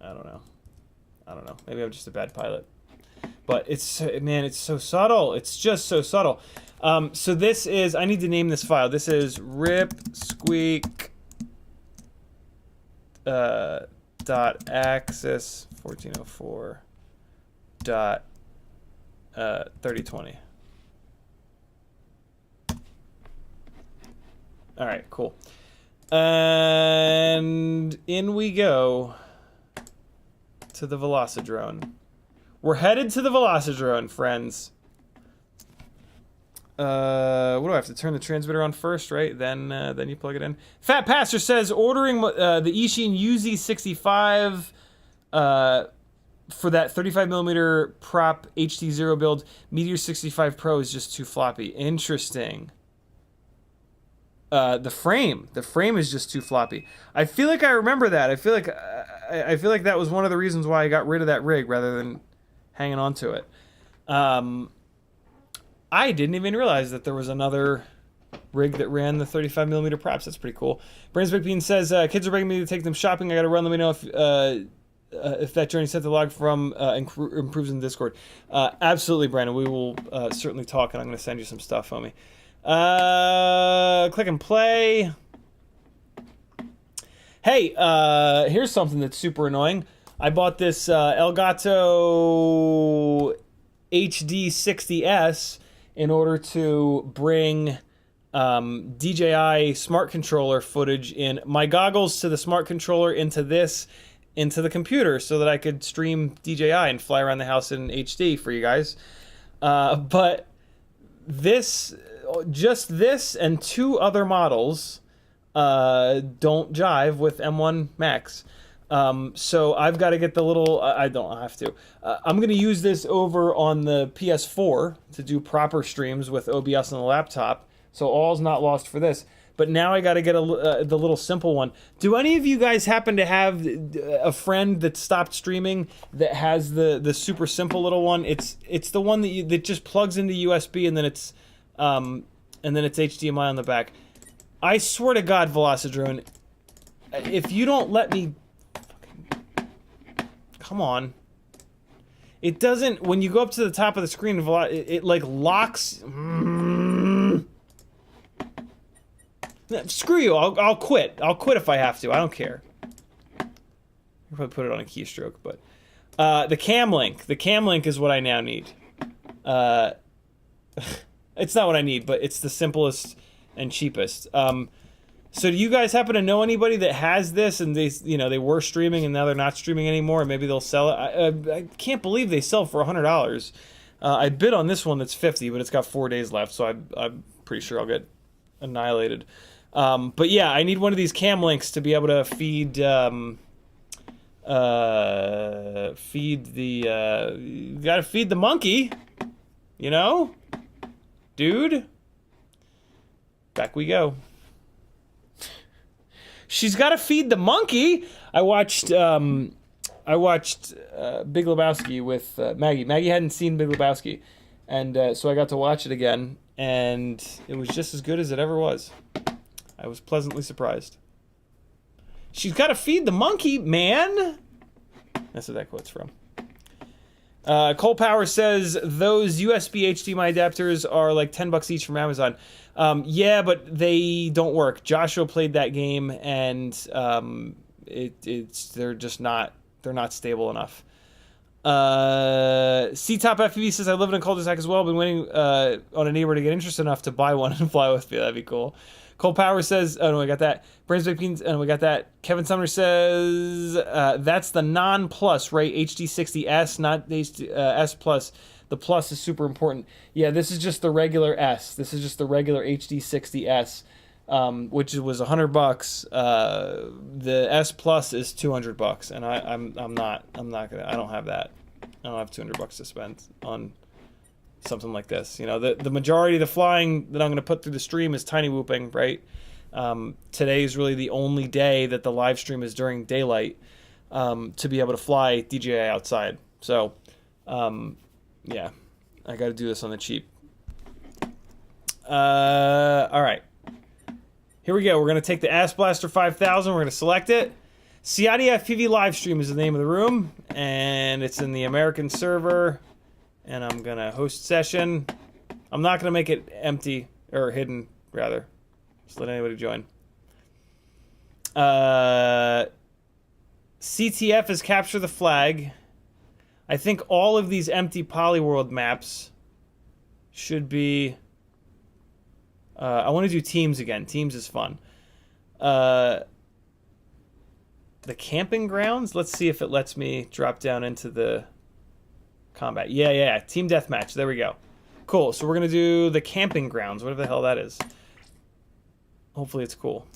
Speaker 1: I don't know. Maybe I'm just a bad pilot. But it's, man, it's so subtle. It's just so subtle. So this is, I need to name this file. This is Rip Squeak dot Axis 1404 dot 3020. All right, cool. And in we go to the Velocidrone. We're headed to the Velocidrone, friends. What do I have to turn the transmitter on first, right? Then you plug it in. Fat Pastor says ordering the Ishin UZ65 for that 35mm prop HD0 build. Meteor 65 Pro is just too floppy. Interesting. The frame is just too floppy. I feel like I remember that. I feel like that was one of the reasons why I got rid of that rig rather than hanging on to it. I didn't even realize that there was another rig that ran the 35mm props. That's pretty cool. Brains Big Bean says, kids are begging me to take them shopping. I gotta run. Let me know if that journey set the log from improves in Discord. Absolutely, Brandon. We will certainly talk, and I'm gonna send you some stuff, homie. Click and play. Hey, here's something that's super annoying. I bought this Elgato HD60S in order to bring DJI smart controller footage in my goggles to the smart controller into the computer so that I could stream DJI and fly around the house in HD for you guys. But just this and two other models don't jive with M1 Max. So I've got to get the little, I don't have to. I'm going to use this over on the PS4 to do proper streams with OBS on the laptop. So all's not lost for this. But now I got to get the little simple one. Do any of you guys happen to have a friend that stopped streaming that has the super simple little one? It's the one that just plugs into USB and then it's HDMI on the back. I swear to God, Velocidrone, if you don't let me, come on. It doesn't, when you go up to the top of the screen, it like locks. Screw you, I'll quit. I'll quit if I have to. I don't care. I'll probably put it on a keystroke, but the cam link. The cam link is what I now need. It's not what I need, but it's the simplest and cheapest. So do you guys happen to know anybody that has this and they were streaming and now they're not streaming anymore and maybe they'll sell it? I can't believe they sell for $100. I bid on this one that's $50, but it's got 4 days left, so I'm pretty sure I'll get annihilated. But yeah, I need one of these cam links to be able to feed you gotta feed the monkey, you know? Dude. Back we go. She's got to feed the monkey. I watched Big Lebowski with Maggie. Maggie hadn't seen Big Lebowski, and so I got to watch it again, and it was just as good as it ever was. I was pleasantly surprised. She's got to feed the monkey, man. That's what that quote's from. Cole Power says those USB HDMI adapters are like $10 each from Amazon. Yeah, but they don't work. Joshua played that game, and they're not stable enough. CiottiFPV says, I live in a cul-de-sac as well. Been waiting on a neighbor to get interested enough to buy one and fly with me. That'd be cool. Cold Power says, oh no, we got that. Brains Baked Beans, oh no, we got that. Kevin Sumner says, that's the non-plus, right? HD60S, not HD, S plus. The plus is super important. Yeah, this is just the regular S. This is just the regular HD60S, which was $100. The S plus is $200, and I'm not gonna. I don't have that. I don't have $200 to spend on something like this. You know, the majority of the flying that I'm going to put through the stream is tiny whooping, right? Today is really the only day that the live stream is during daylight to be able to fly DJI outside. So, yeah, I got to do this on the cheap. All right. Here we go. We're going to take the Ass Blaster 5000. We're going to select it. CiottiFPV live stream is the name of the room, and it's in the American server. And I'm going to host session. I'm not going to make it empty, or hidden, rather. Just let anybody join. CTF is capture the flag. I think all of these empty Polyworld maps should be... I want to do teams again. Teams is fun. The camping grounds? Let's see if it lets me drop down into the... combat. Yeah. Team deathmatch. There we go. Cool. So we're going to do the camping grounds. Whatever the hell that is. Hopefully it's cool.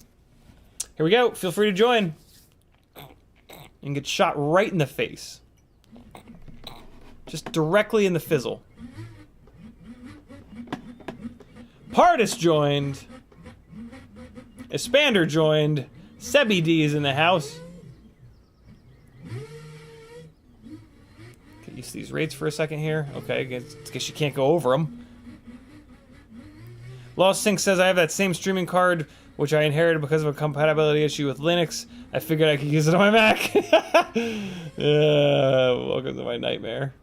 Speaker 1: Here we go. Feel free to join. And get shot right in the face. Just directly in the fizzle. Partis joined. Espander joined. Sebi D is in the house. Use these rates for a second here. Okay, guess you can't go over them. Lost Sync says, I have that same streaming card, which I inherited because of a compatibility issue with Linux. I figured I could use it on my Mac. Welcome to my nightmare.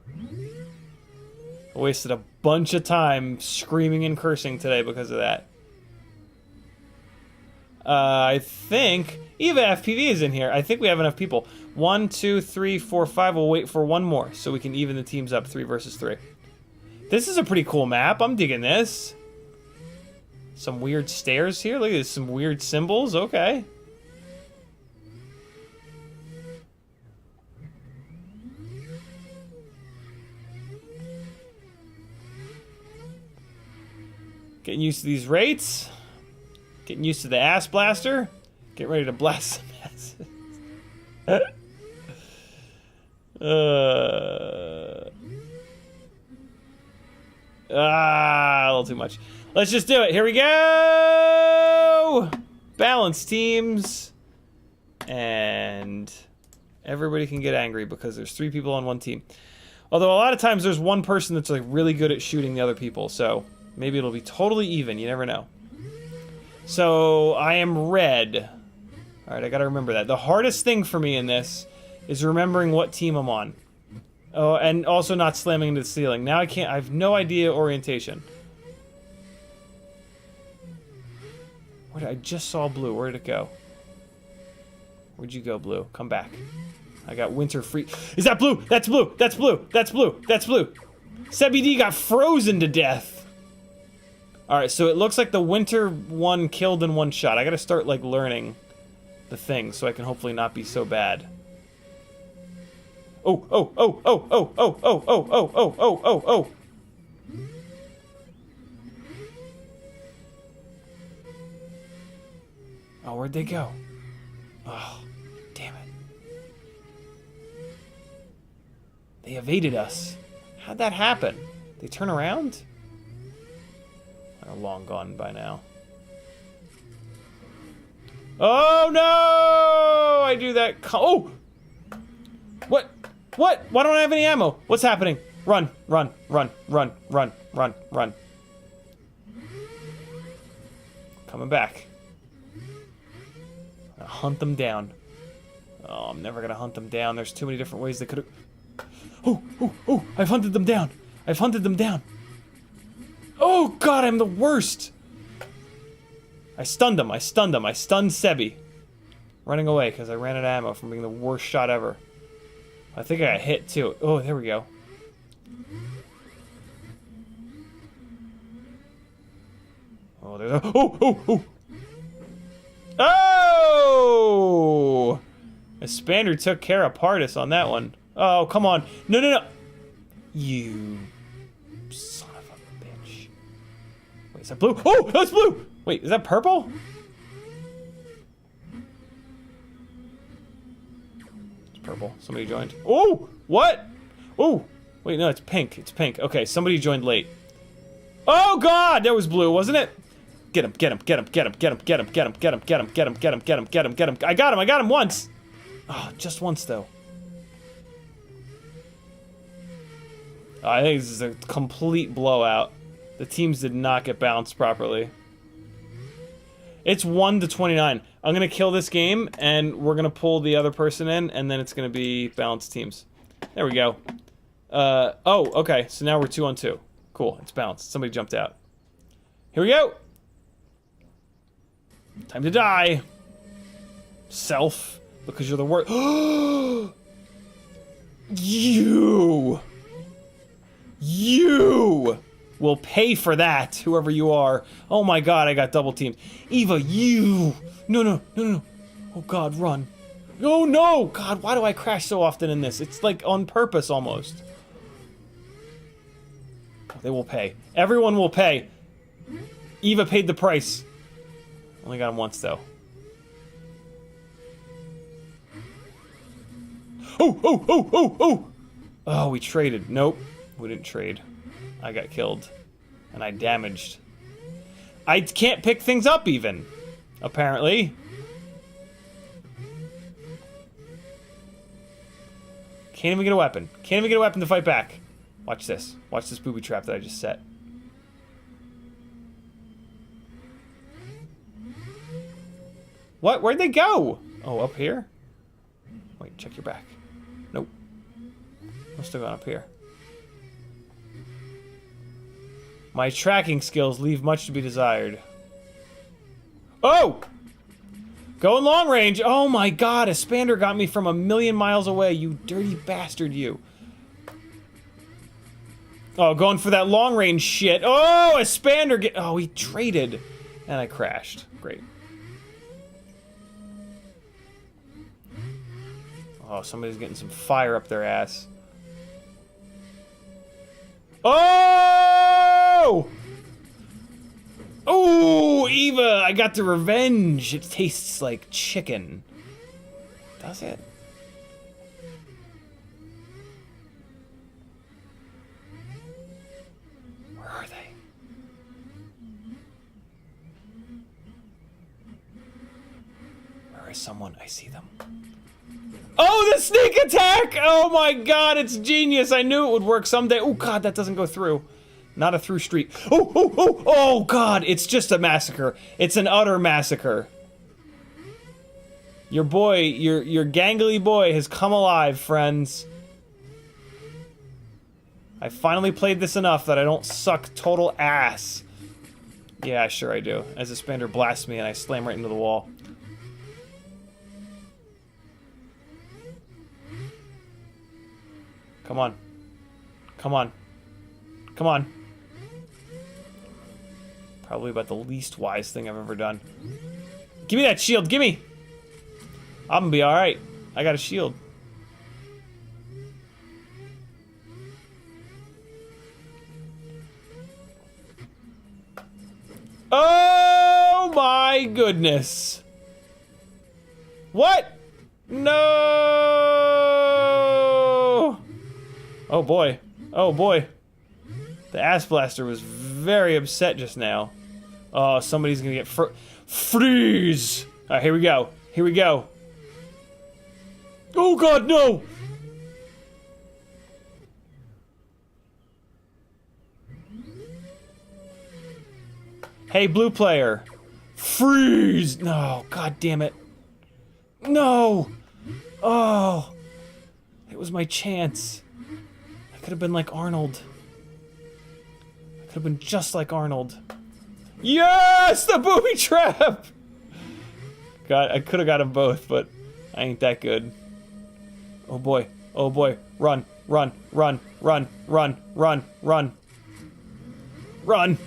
Speaker 1: I wasted a bunch of time screaming and cursing today because of that. I think Eva FPV is in here. I think we have enough people. 1, 2, 3, 4, 5. We'll wait for one more so we can even the teams up 3 versus 3. This is a pretty cool map. I'm digging this. Some weird stairs here. Look at this. Some weird symbols. Okay. Getting used to these rates. Getting used to the ass blaster. Get ready to blast some asses. A little too much. Let's just do it. Here we go. Balance teams. And everybody can get angry because there's 3 people on one team. Although a lot of times there's one person that's like really good at shooting the other people. So maybe it'll be totally even. You never know. So I am red. All right, I got to remember that. The hardest thing for me in this is remembering what team I'm on. Oh, and also not slamming into the ceiling. Now I can't, I have no idea orientation. I just saw blue. Where did it go? Where'd you go, blue? Come back. I got winter free. Is that blue? That's blue. That's blue. That's blue. That's blue. Sebi D got frozen to death. All right, so it looks like the winter one killed in one shot. I got to start like learning the thing so I can hopefully not be so bad. Oh, oh, oh, oh, oh, oh, oh, oh, oh, oh, oh, oh, oh. Oh, where'd they go? Oh, damn it. They evaded us. How'd that happen? They turn around? They're long gone by now. Oh, no! I do that. Oh! What? What? Why don't I have any ammo? What's happening? Run, run, run, run, run, run, run. Coming back. I'm gonna hunt them down. Oh, I'm never gonna hunt them down. There's too many different ways they could have... Oh, oh, oh! I've hunted them down! I've hunted them down! Oh, God, I'm the worst! I stunned him, I stunned him, I stunned Sebi. Running away because I ran out of ammo from being the worst shot ever. I think I got hit too. Oh, there we go. Oh, there's a... Oh! Oh! Expander took care of Pardis on that one. Oh, come on. No. You son of a bitch. Wait, is that blue? Oh, that's blue! Wait, is that purple? It's purple. Somebody joined. Oh! What? Oh! Wait, no, it's pink. It's pink. Okay, somebody joined late. Oh, God! That was blue, wasn't it? Get him. I got him once! Oh, just once, though. Oh, I think this is a complete blowout. The teams did not get balanced properly. It's 1-29. I'm gonna kill this game, and we're gonna pull the other person in, and then it's gonna be balanced teams. There we go. Oh, okay, so now we're 2-on-2. Cool, it's balanced. Somebody jumped out. Here we go! Time to die! Self, because you're the worst. You will pay for that, whoever you are. Oh my god, I got double teamed. Eva, you! No. Oh god, run. Oh no! God, why do I crash so often in this? It's like on purpose almost. Oh, they will pay. Everyone will pay. Eva paid the price. Only got him once though. Oh! Oh, we traded. Nope. We didn't trade. I got killed. And I damaged. I can't pick things up even. Apparently. Can't even get a weapon. Can't even get a weapon to fight back. Watch this. Watch this booby trap that I just set. What? Where'd they go? Oh, up here? Wait, check your back. Nope. Must have gone up here. My tracking skills leave much to be desired. Oh! Going long range! Oh my god, Expander got me from 1,000,000 miles away, you dirty bastard, you. Oh, going for that long range shit. Oh, Expander get... Oh, he traded. And I crashed. Great. Oh, somebody's getting some fire up their ass. Oh! Oh, Eva, I got the revenge. It tastes like chicken. Does it? Where are they? Where is someone? I see them. Oh, the sneak attack! Oh my god, it's genius. I knew it would work someday. Oh god, that doesn't go through. Not a through street. Oh god, it's just a massacre. It's an utter massacre. Your boy, your gangly boy has come alive, friends. I finally played this enough that I don't suck total ass. Yeah, sure I do. As a Expander blasts me and I slam right into the wall. Come on. Come on. Come on. Probably about the least wise thing I've ever done. Give me that shield, gimme! I'm gonna be alright. I got a shield. Oh my goodness. What? No! Oh boy. Oh boy. The ass blaster was very upset just now. Oh, somebody's gonna get freeze! Alright, here we go. Here we go. Oh god, no! Hey, blue player. Freeze! No, god damn it. No! Oh! It was my chance. I could have been like Arnold. I could have been just like Arnold. Yes! The booby trap! God, I could have got them both, but I ain't that good. Oh boy. Oh boy, run, run, run, run, run, run, run. Run!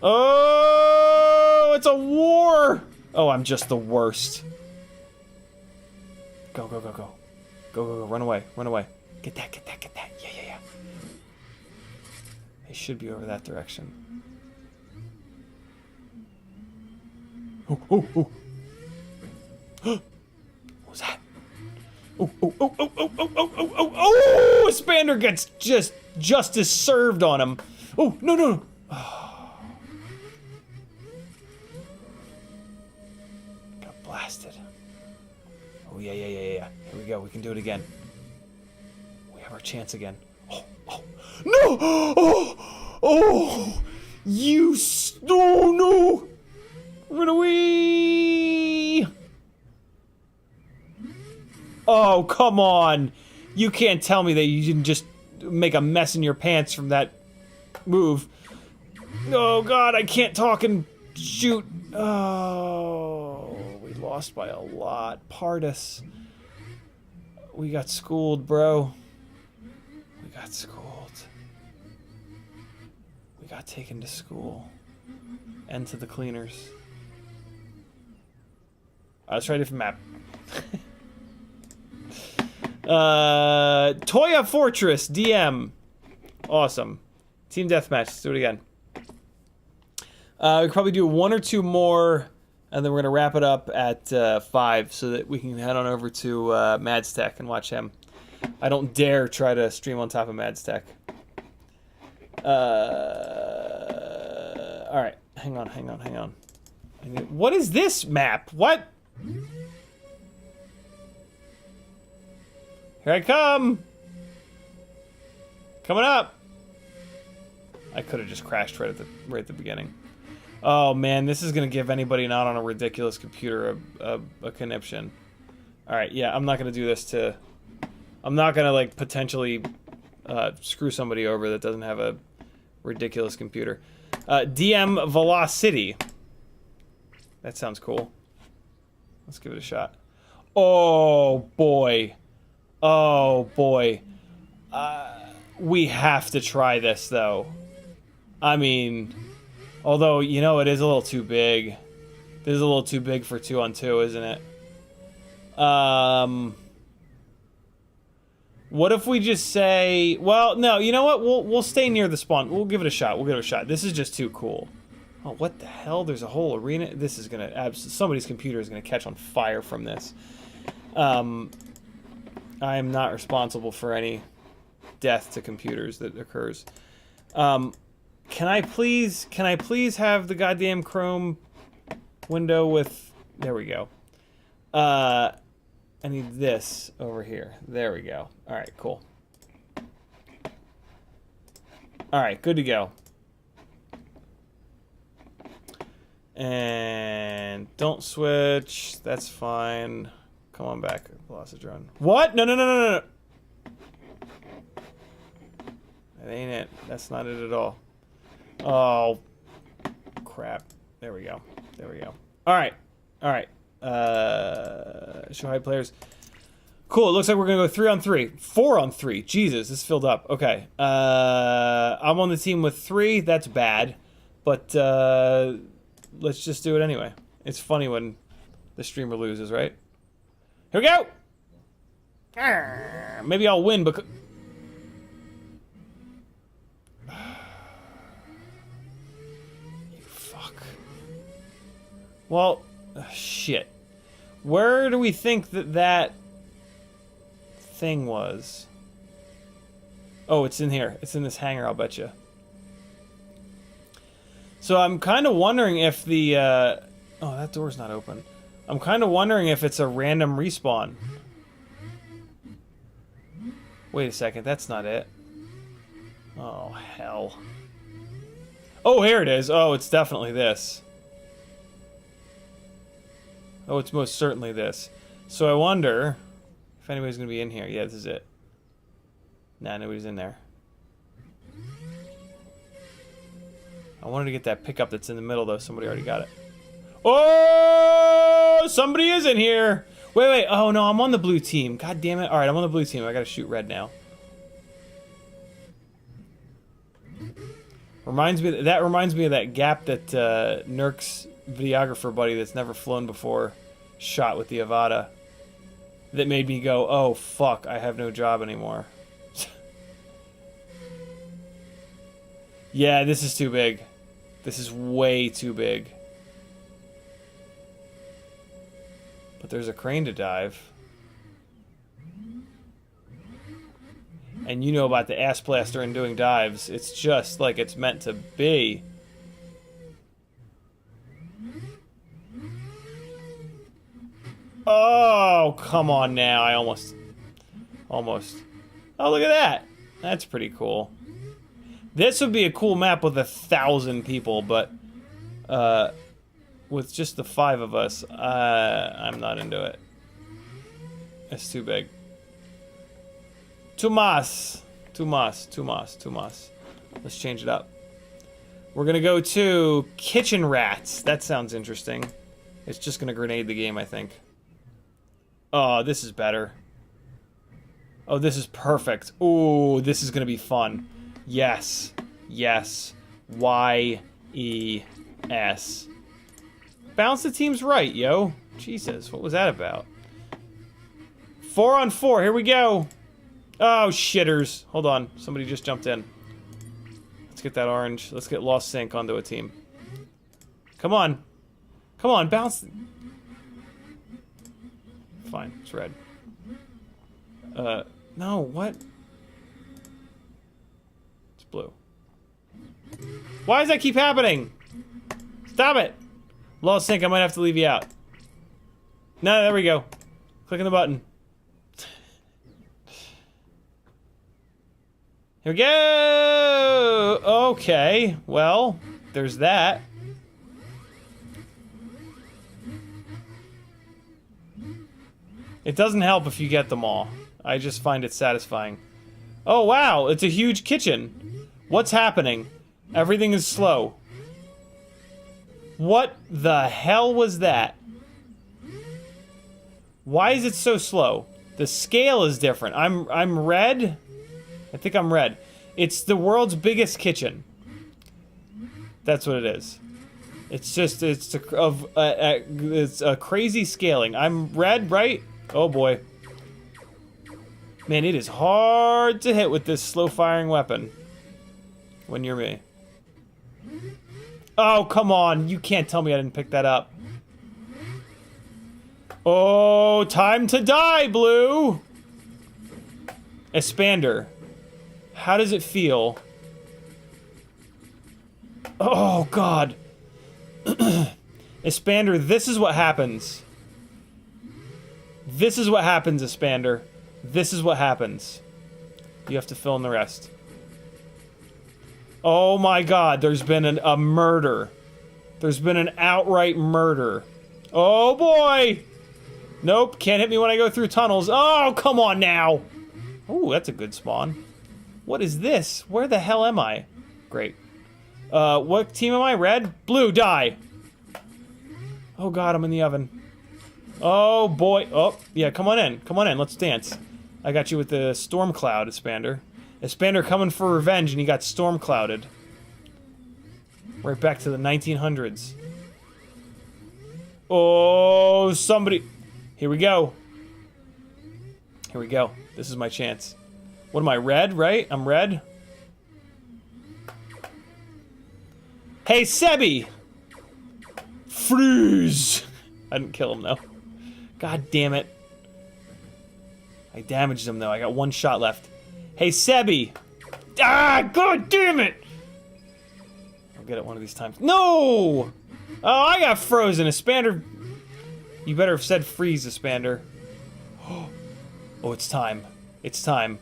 Speaker 1: Oh, it's a war! Oh, I'm just the worst. Go, go, go, go. Go, go, go, run away, run away. Get that, get that, get that. Yeah, yeah, yeah. They should be over that direction. Oh, oh, oh. What was that? Oh, oh, oh, oh, oh, oh, oh, oh, oh, oh! A Spander gets justice served on him. Oh, no, no, no. Oh. Got blasted. Oh, yeah, yeah, yeah, yeah. Here we go. We can do it again. We have our chance again. Oh, oh. No! Oh! Oh! You oh, no! Run away! Oh, come on! You can't tell me that you didn't just make a mess in your pants from that move. Oh god, I can't talk and shoot. Oh, we lost by a lot. Pardus. We got schooled, bro. We got schooled. We got taken to school. And to the cleaners. Let's try a different map. Toya Fortress, DM. Awesome. Team Deathmatch, let's do it again. We could probably do one or two more, and then we're going to wrap it up at 5 so that we can head on over to Madstech and watch him. I don't dare try to stream on top of Madstech. Alright, hang on, hang on, hang on. What is this map? What? Here I come! Coming up! I could have just crashed right at the beginning. Oh man, this is gonna give anybody not on a ridiculous computer a conniption. Alright, yeah, I'm not gonna do this to... I'm not gonna, like, potentially screw somebody over that doesn't have a ridiculous computer. DM Velocity. That sounds cool. Let's give it a shot. Oh boy. Oh boy. We have to try this though. I mean, although, you know, it is a little too big. It is a little too big for 2-on-2, isn't it? What if we just say, well, no, you know what? We'll stay near the spawn. We'll give it a shot. We'll give it a shot. This is just too cool. Oh, what the hell? There's a whole arena. This is gonna somebody's computer is gonna catch on fire from this. I am not responsible for any death to computers that occurs. Can I please have the goddamn Chrome window with... There we go. I need this over here. There we go. Alright, cool. Alright, good to go. And don't switch. That's fine. Come on back, Velocidrone. What? No, no, no, no, no, no. That ain't it. That's not it at all. Oh, crap. There we go. There we go. Alright. Alright. Show high players. Cool, it looks like we're gonna go 3-on-3. 4-on-3. Jesus, this filled up. Okay. I'm on the team with 3. That's bad. But, let's just do it anyway. It's funny when the streamer loses, right? Here we go! Maybe I'll win because... You fuck. Well, shit. Where do we think that thing was? Oh, it's in here. It's in this hangar, I'll bet you. So I'm kind of wondering if the... oh, that door's not open. I'm kind of wondering if it's a random respawn. Wait a second, that's not it. Oh, hell. Oh, here it is. Oh, it's definitely this. Oh, it's most certainly this. So I wonder if anybody's going to be in here. Yeah, this is it. Nah, nobody's in there. I wanted to get that pickup that's in the middle, though. Somebody already got it. Oh! Somebody is in here! Wait, wait. Oh, no, I'm on the blue team. God damn it. All right, I'm on the blue team. I gotta shoot red now. Reminds me of that gap that Nurk's videographer buddy that's never flown before shot with the Avata. That made me go, oh, fuck, I have no job anymore. Yeah, this is too big. This is way too big. But there's a crane to dive. And you know about the ass blaster and doing dives. It's just like it's meant to be. Oh, come on now. I almost. Oh, look at that. That's pretty cool. This would be a cool map with 1,000 people, but with just the 5 of us, I'm not into it. It's too big. Too mas. Let's change it up. We're gonna go to kitchen rats. That sounds interesting. It's just gonna grenade the game, I think. Oh, this is better. Oh, this is perfect. Ooh, this is gonna be fun. Yes. Yes. Y-E-S. Bounce the team's right, yo. Jesus, what was that about? 4 on 4, here we go. Oh, shitters. Hold on, somebody just jumped in. Let's get that orange. Let's get Lost Sync onto a team. Come on. Come on, bounce. Fine, it's red. No, what? It's blue. Why does that keep happening? Stop it! Lost Sync, I might have to leave you out. No, there we go. Clicking the button. Here we go! Okay, well, there's that. It doesn't help if you get them all. I just find it satisfying. Oh, wow, it's a huge kitchen. What's happening? Everything is slow. What the hell was that? Why is it so slow? The scale is different. I'm red. I think I'm red. It's the world's biggest kitchen. That's what it is. It's just it's a crazy scaling. I'm red, right? Oh boy. Man, it is hard to hit with this slow firing weapon. When you're me. Oh, come on. You can't tell me I didn't pick that up. Oh, time to die, Blue! Expander. How does it feel? Oh, God. Expander, this is what happens. This is what happens, Expander. This is what happens. You have to fill in the rest. Oh my God, there's been a murder. There's been an outright murder. Oh boy! Nope, can't hit me when I go through tunnels. Oh, come on now! Ooh, that's a good spawn. What is this? Where the hell am I? Great. What team am I? Red? Blue, die! Oh God, I'm in the oven. Oh boy. Oh, yeah, come on in. Come on in, let's dance. I got you with the storm cloud, Expander. Expander coming for revenge and he got storm clouded. Right back to the 1900s. Oh, somebody. Here we go. Here we go. This is my chance. What am I, red, right? I'm red. Hey, Sebi! Freeze! I didn't kill him, though. God damn it. I damaged him, though. I got one shot left. Hey, Sebi! Ah, god damn it! I'll get it one of these times. No! Oh, I got frozen. Expander. You better have said freeze, Expander. Oh, it's time. It's time.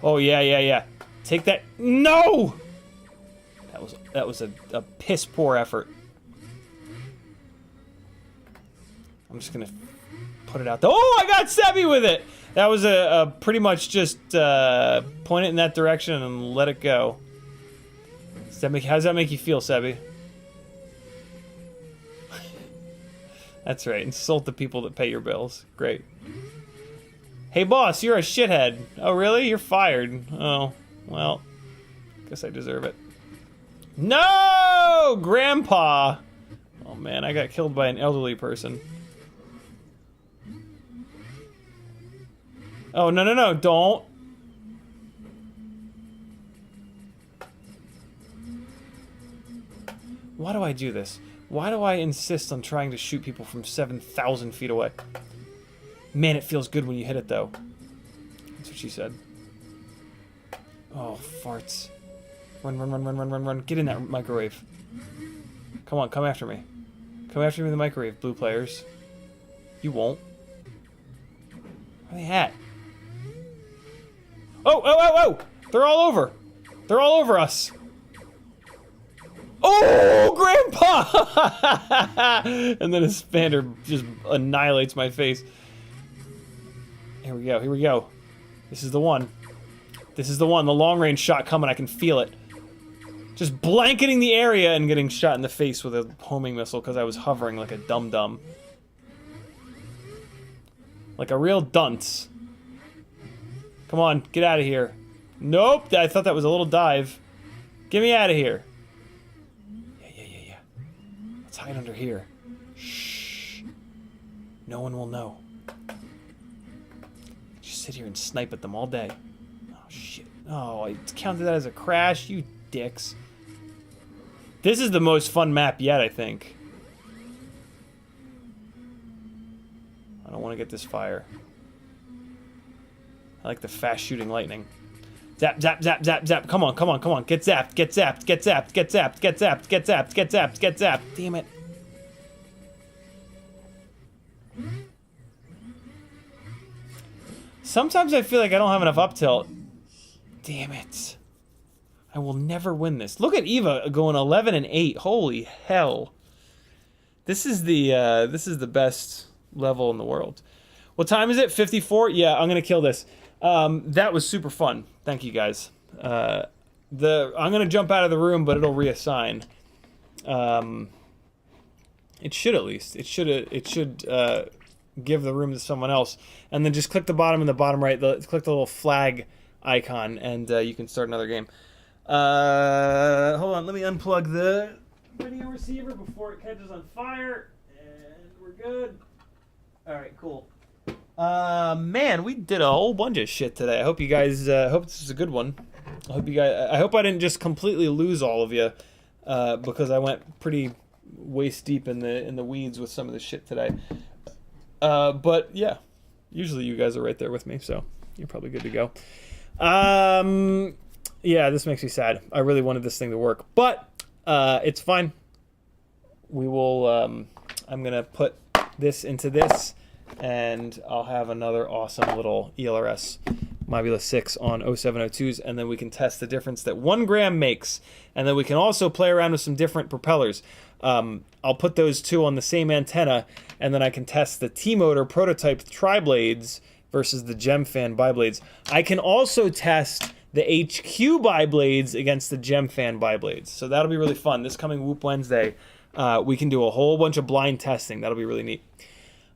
Speaker 1: Oh, yeah, yeah, yeah. Take that. No! That was a piss poor effort. I'm just gonna put it out there. Oh, I got Sebi with it! That was a pretty much just point it in that direction and let it go. How does that make you feel, Sebi? That's right. Insult the people that pay your bills. Great. Hey, boss, you're a shithead. Oh, really? You're fired. Oh, well, guess I deserve it. No! Grandpa! Oh, man, I got killed by an elderly person. Oh, no, no, no, don't. Why do I do this? Why do I insist on trying to shoot people from 7,000 feet away? Man, it feels good when you hit it, though. That's what she said. Oh, farts. Run, run, run, run, run, run, run. Get in that microwave. Come on, come after me. Come after me in the microwave, blue players. You won't. Where are they at? Oh, oh, oh, oh! They're all over! They're all over us! Oh, Grandpa! And then his expander just annihilates my face. Here we go, here we go. This is the one. This is the one. The long-range shot coming, I can feel it. Just blanketing the area and getting shot in the face with a homing missile because I was hovering like a dum-dum. Like a real dunce. Come on, get out of here. Nope, I thought that was a little dive. Get me out of here. Yeah. Let's hide under here. Shh. No one will know. Just sit here and snipe at them all day. Oh, shit. Oh, I counted that as a crash, you dicks. This is the most fun map yet, I think. I don't want to get this fire. I like the fast shooting lightning. Zap, zap, zap, zap, zap. Come on, come on, come on. Get zapped, get zapped, get zapped, get zapped, get zapped, get zapped, get zapped, get zapped. Damn it. Sometimes I feel like I don't have enough up tilt. Damn it. I will never win this. Look at Eva going 11 and 8. Holy hell. This is the best level in the world. What time is it? 54? Yeah, I'm gonna kill this. That was super fun. Thank you guys. I'm gonna jump out of the room, but it'll reassign. It should at least. It should give the room to someone else, and then just click the bottom and the bottom right. Click the little flag icon, and you can start another game. Hold on. Let me unplug the video receiver before it catches on fire, and we're good. All right, cool. Man, we did a whole bunch of shit today. I hope you guys, hope this is a good one. I hope I didn't just completely lose all of you, because I went pretty waist deep in the weeds with some of the shit today. But yeah, usually you guys are right there with me, so you're probably good to go. Yeah, this makes me sad. I really wanted this thing to work, but, it's fine. We will, I'm gonna put this into this, and I'll have another awesome little ELRS Mobula 6 on 0702s, and then we can test the difference that 1 gram makes, and then we can also play around with some different propellers. I'll put those two on the same antenna, and then I can test the T-Motor prototype triblades versus the Gemfan biblades. I can also test the HQ biblades against the Gemfan biblades, so that'll be really fun. This coming Whoop Wednesday, we can do a whole bunch of blind testing. That'll be really neat.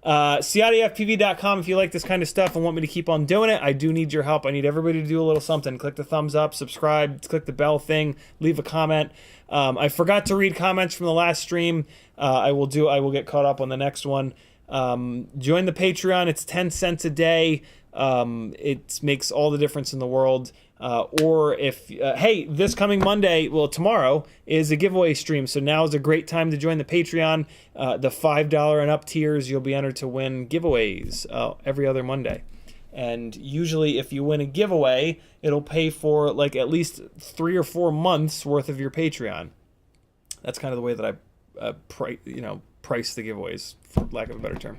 Speaker 1: CiottiFPV.com if you like this kind of stuff and want me to keep on doing it. I do need your help. I need everybody to do a little something. Click the thumbs up, subscribe, click the bell thing, leave a comment. I forgot to read comments from the last stream. I will get caught up on the next one. Join the Patreon. It's 10 cents a day. It makes all the difference in the world. Or if, hey, this coming Monday, well, tomorrow is a giveaway stream. So now is a great time to join the Patreon. The $5 and up tiers, you'll be entered to win giveaways every other Monday. And usually if you win a giveaway, it'll pay for like at least 3 or 4 months worth of your Patreon. That's kind of the way that I price the giveaways, for lack of a better term.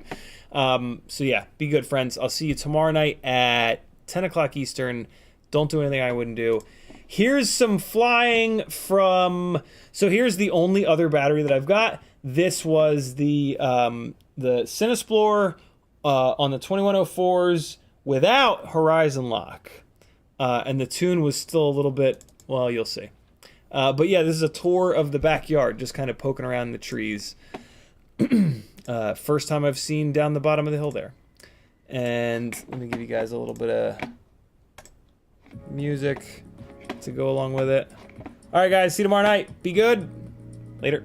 Speaker 1: So yeah, be good, friends. I'll see you tomorrow night at 10 o'clock Eastern. Don't do anything I wouldn't do. Here's some flying from... So here's the only other battery that I've got. This was the Cinesplorer on the 2104s without Horizon Lock. And the tune was still a little bit... Well, you'll see. But yeah, this is a tour of the backyard, just kind of poking around in the trees. First time I've seen down the bottom of the hill there. And let me give you guys a little bit of music to go along with it. All right, guys, see you tomorrow night. Be good. Later.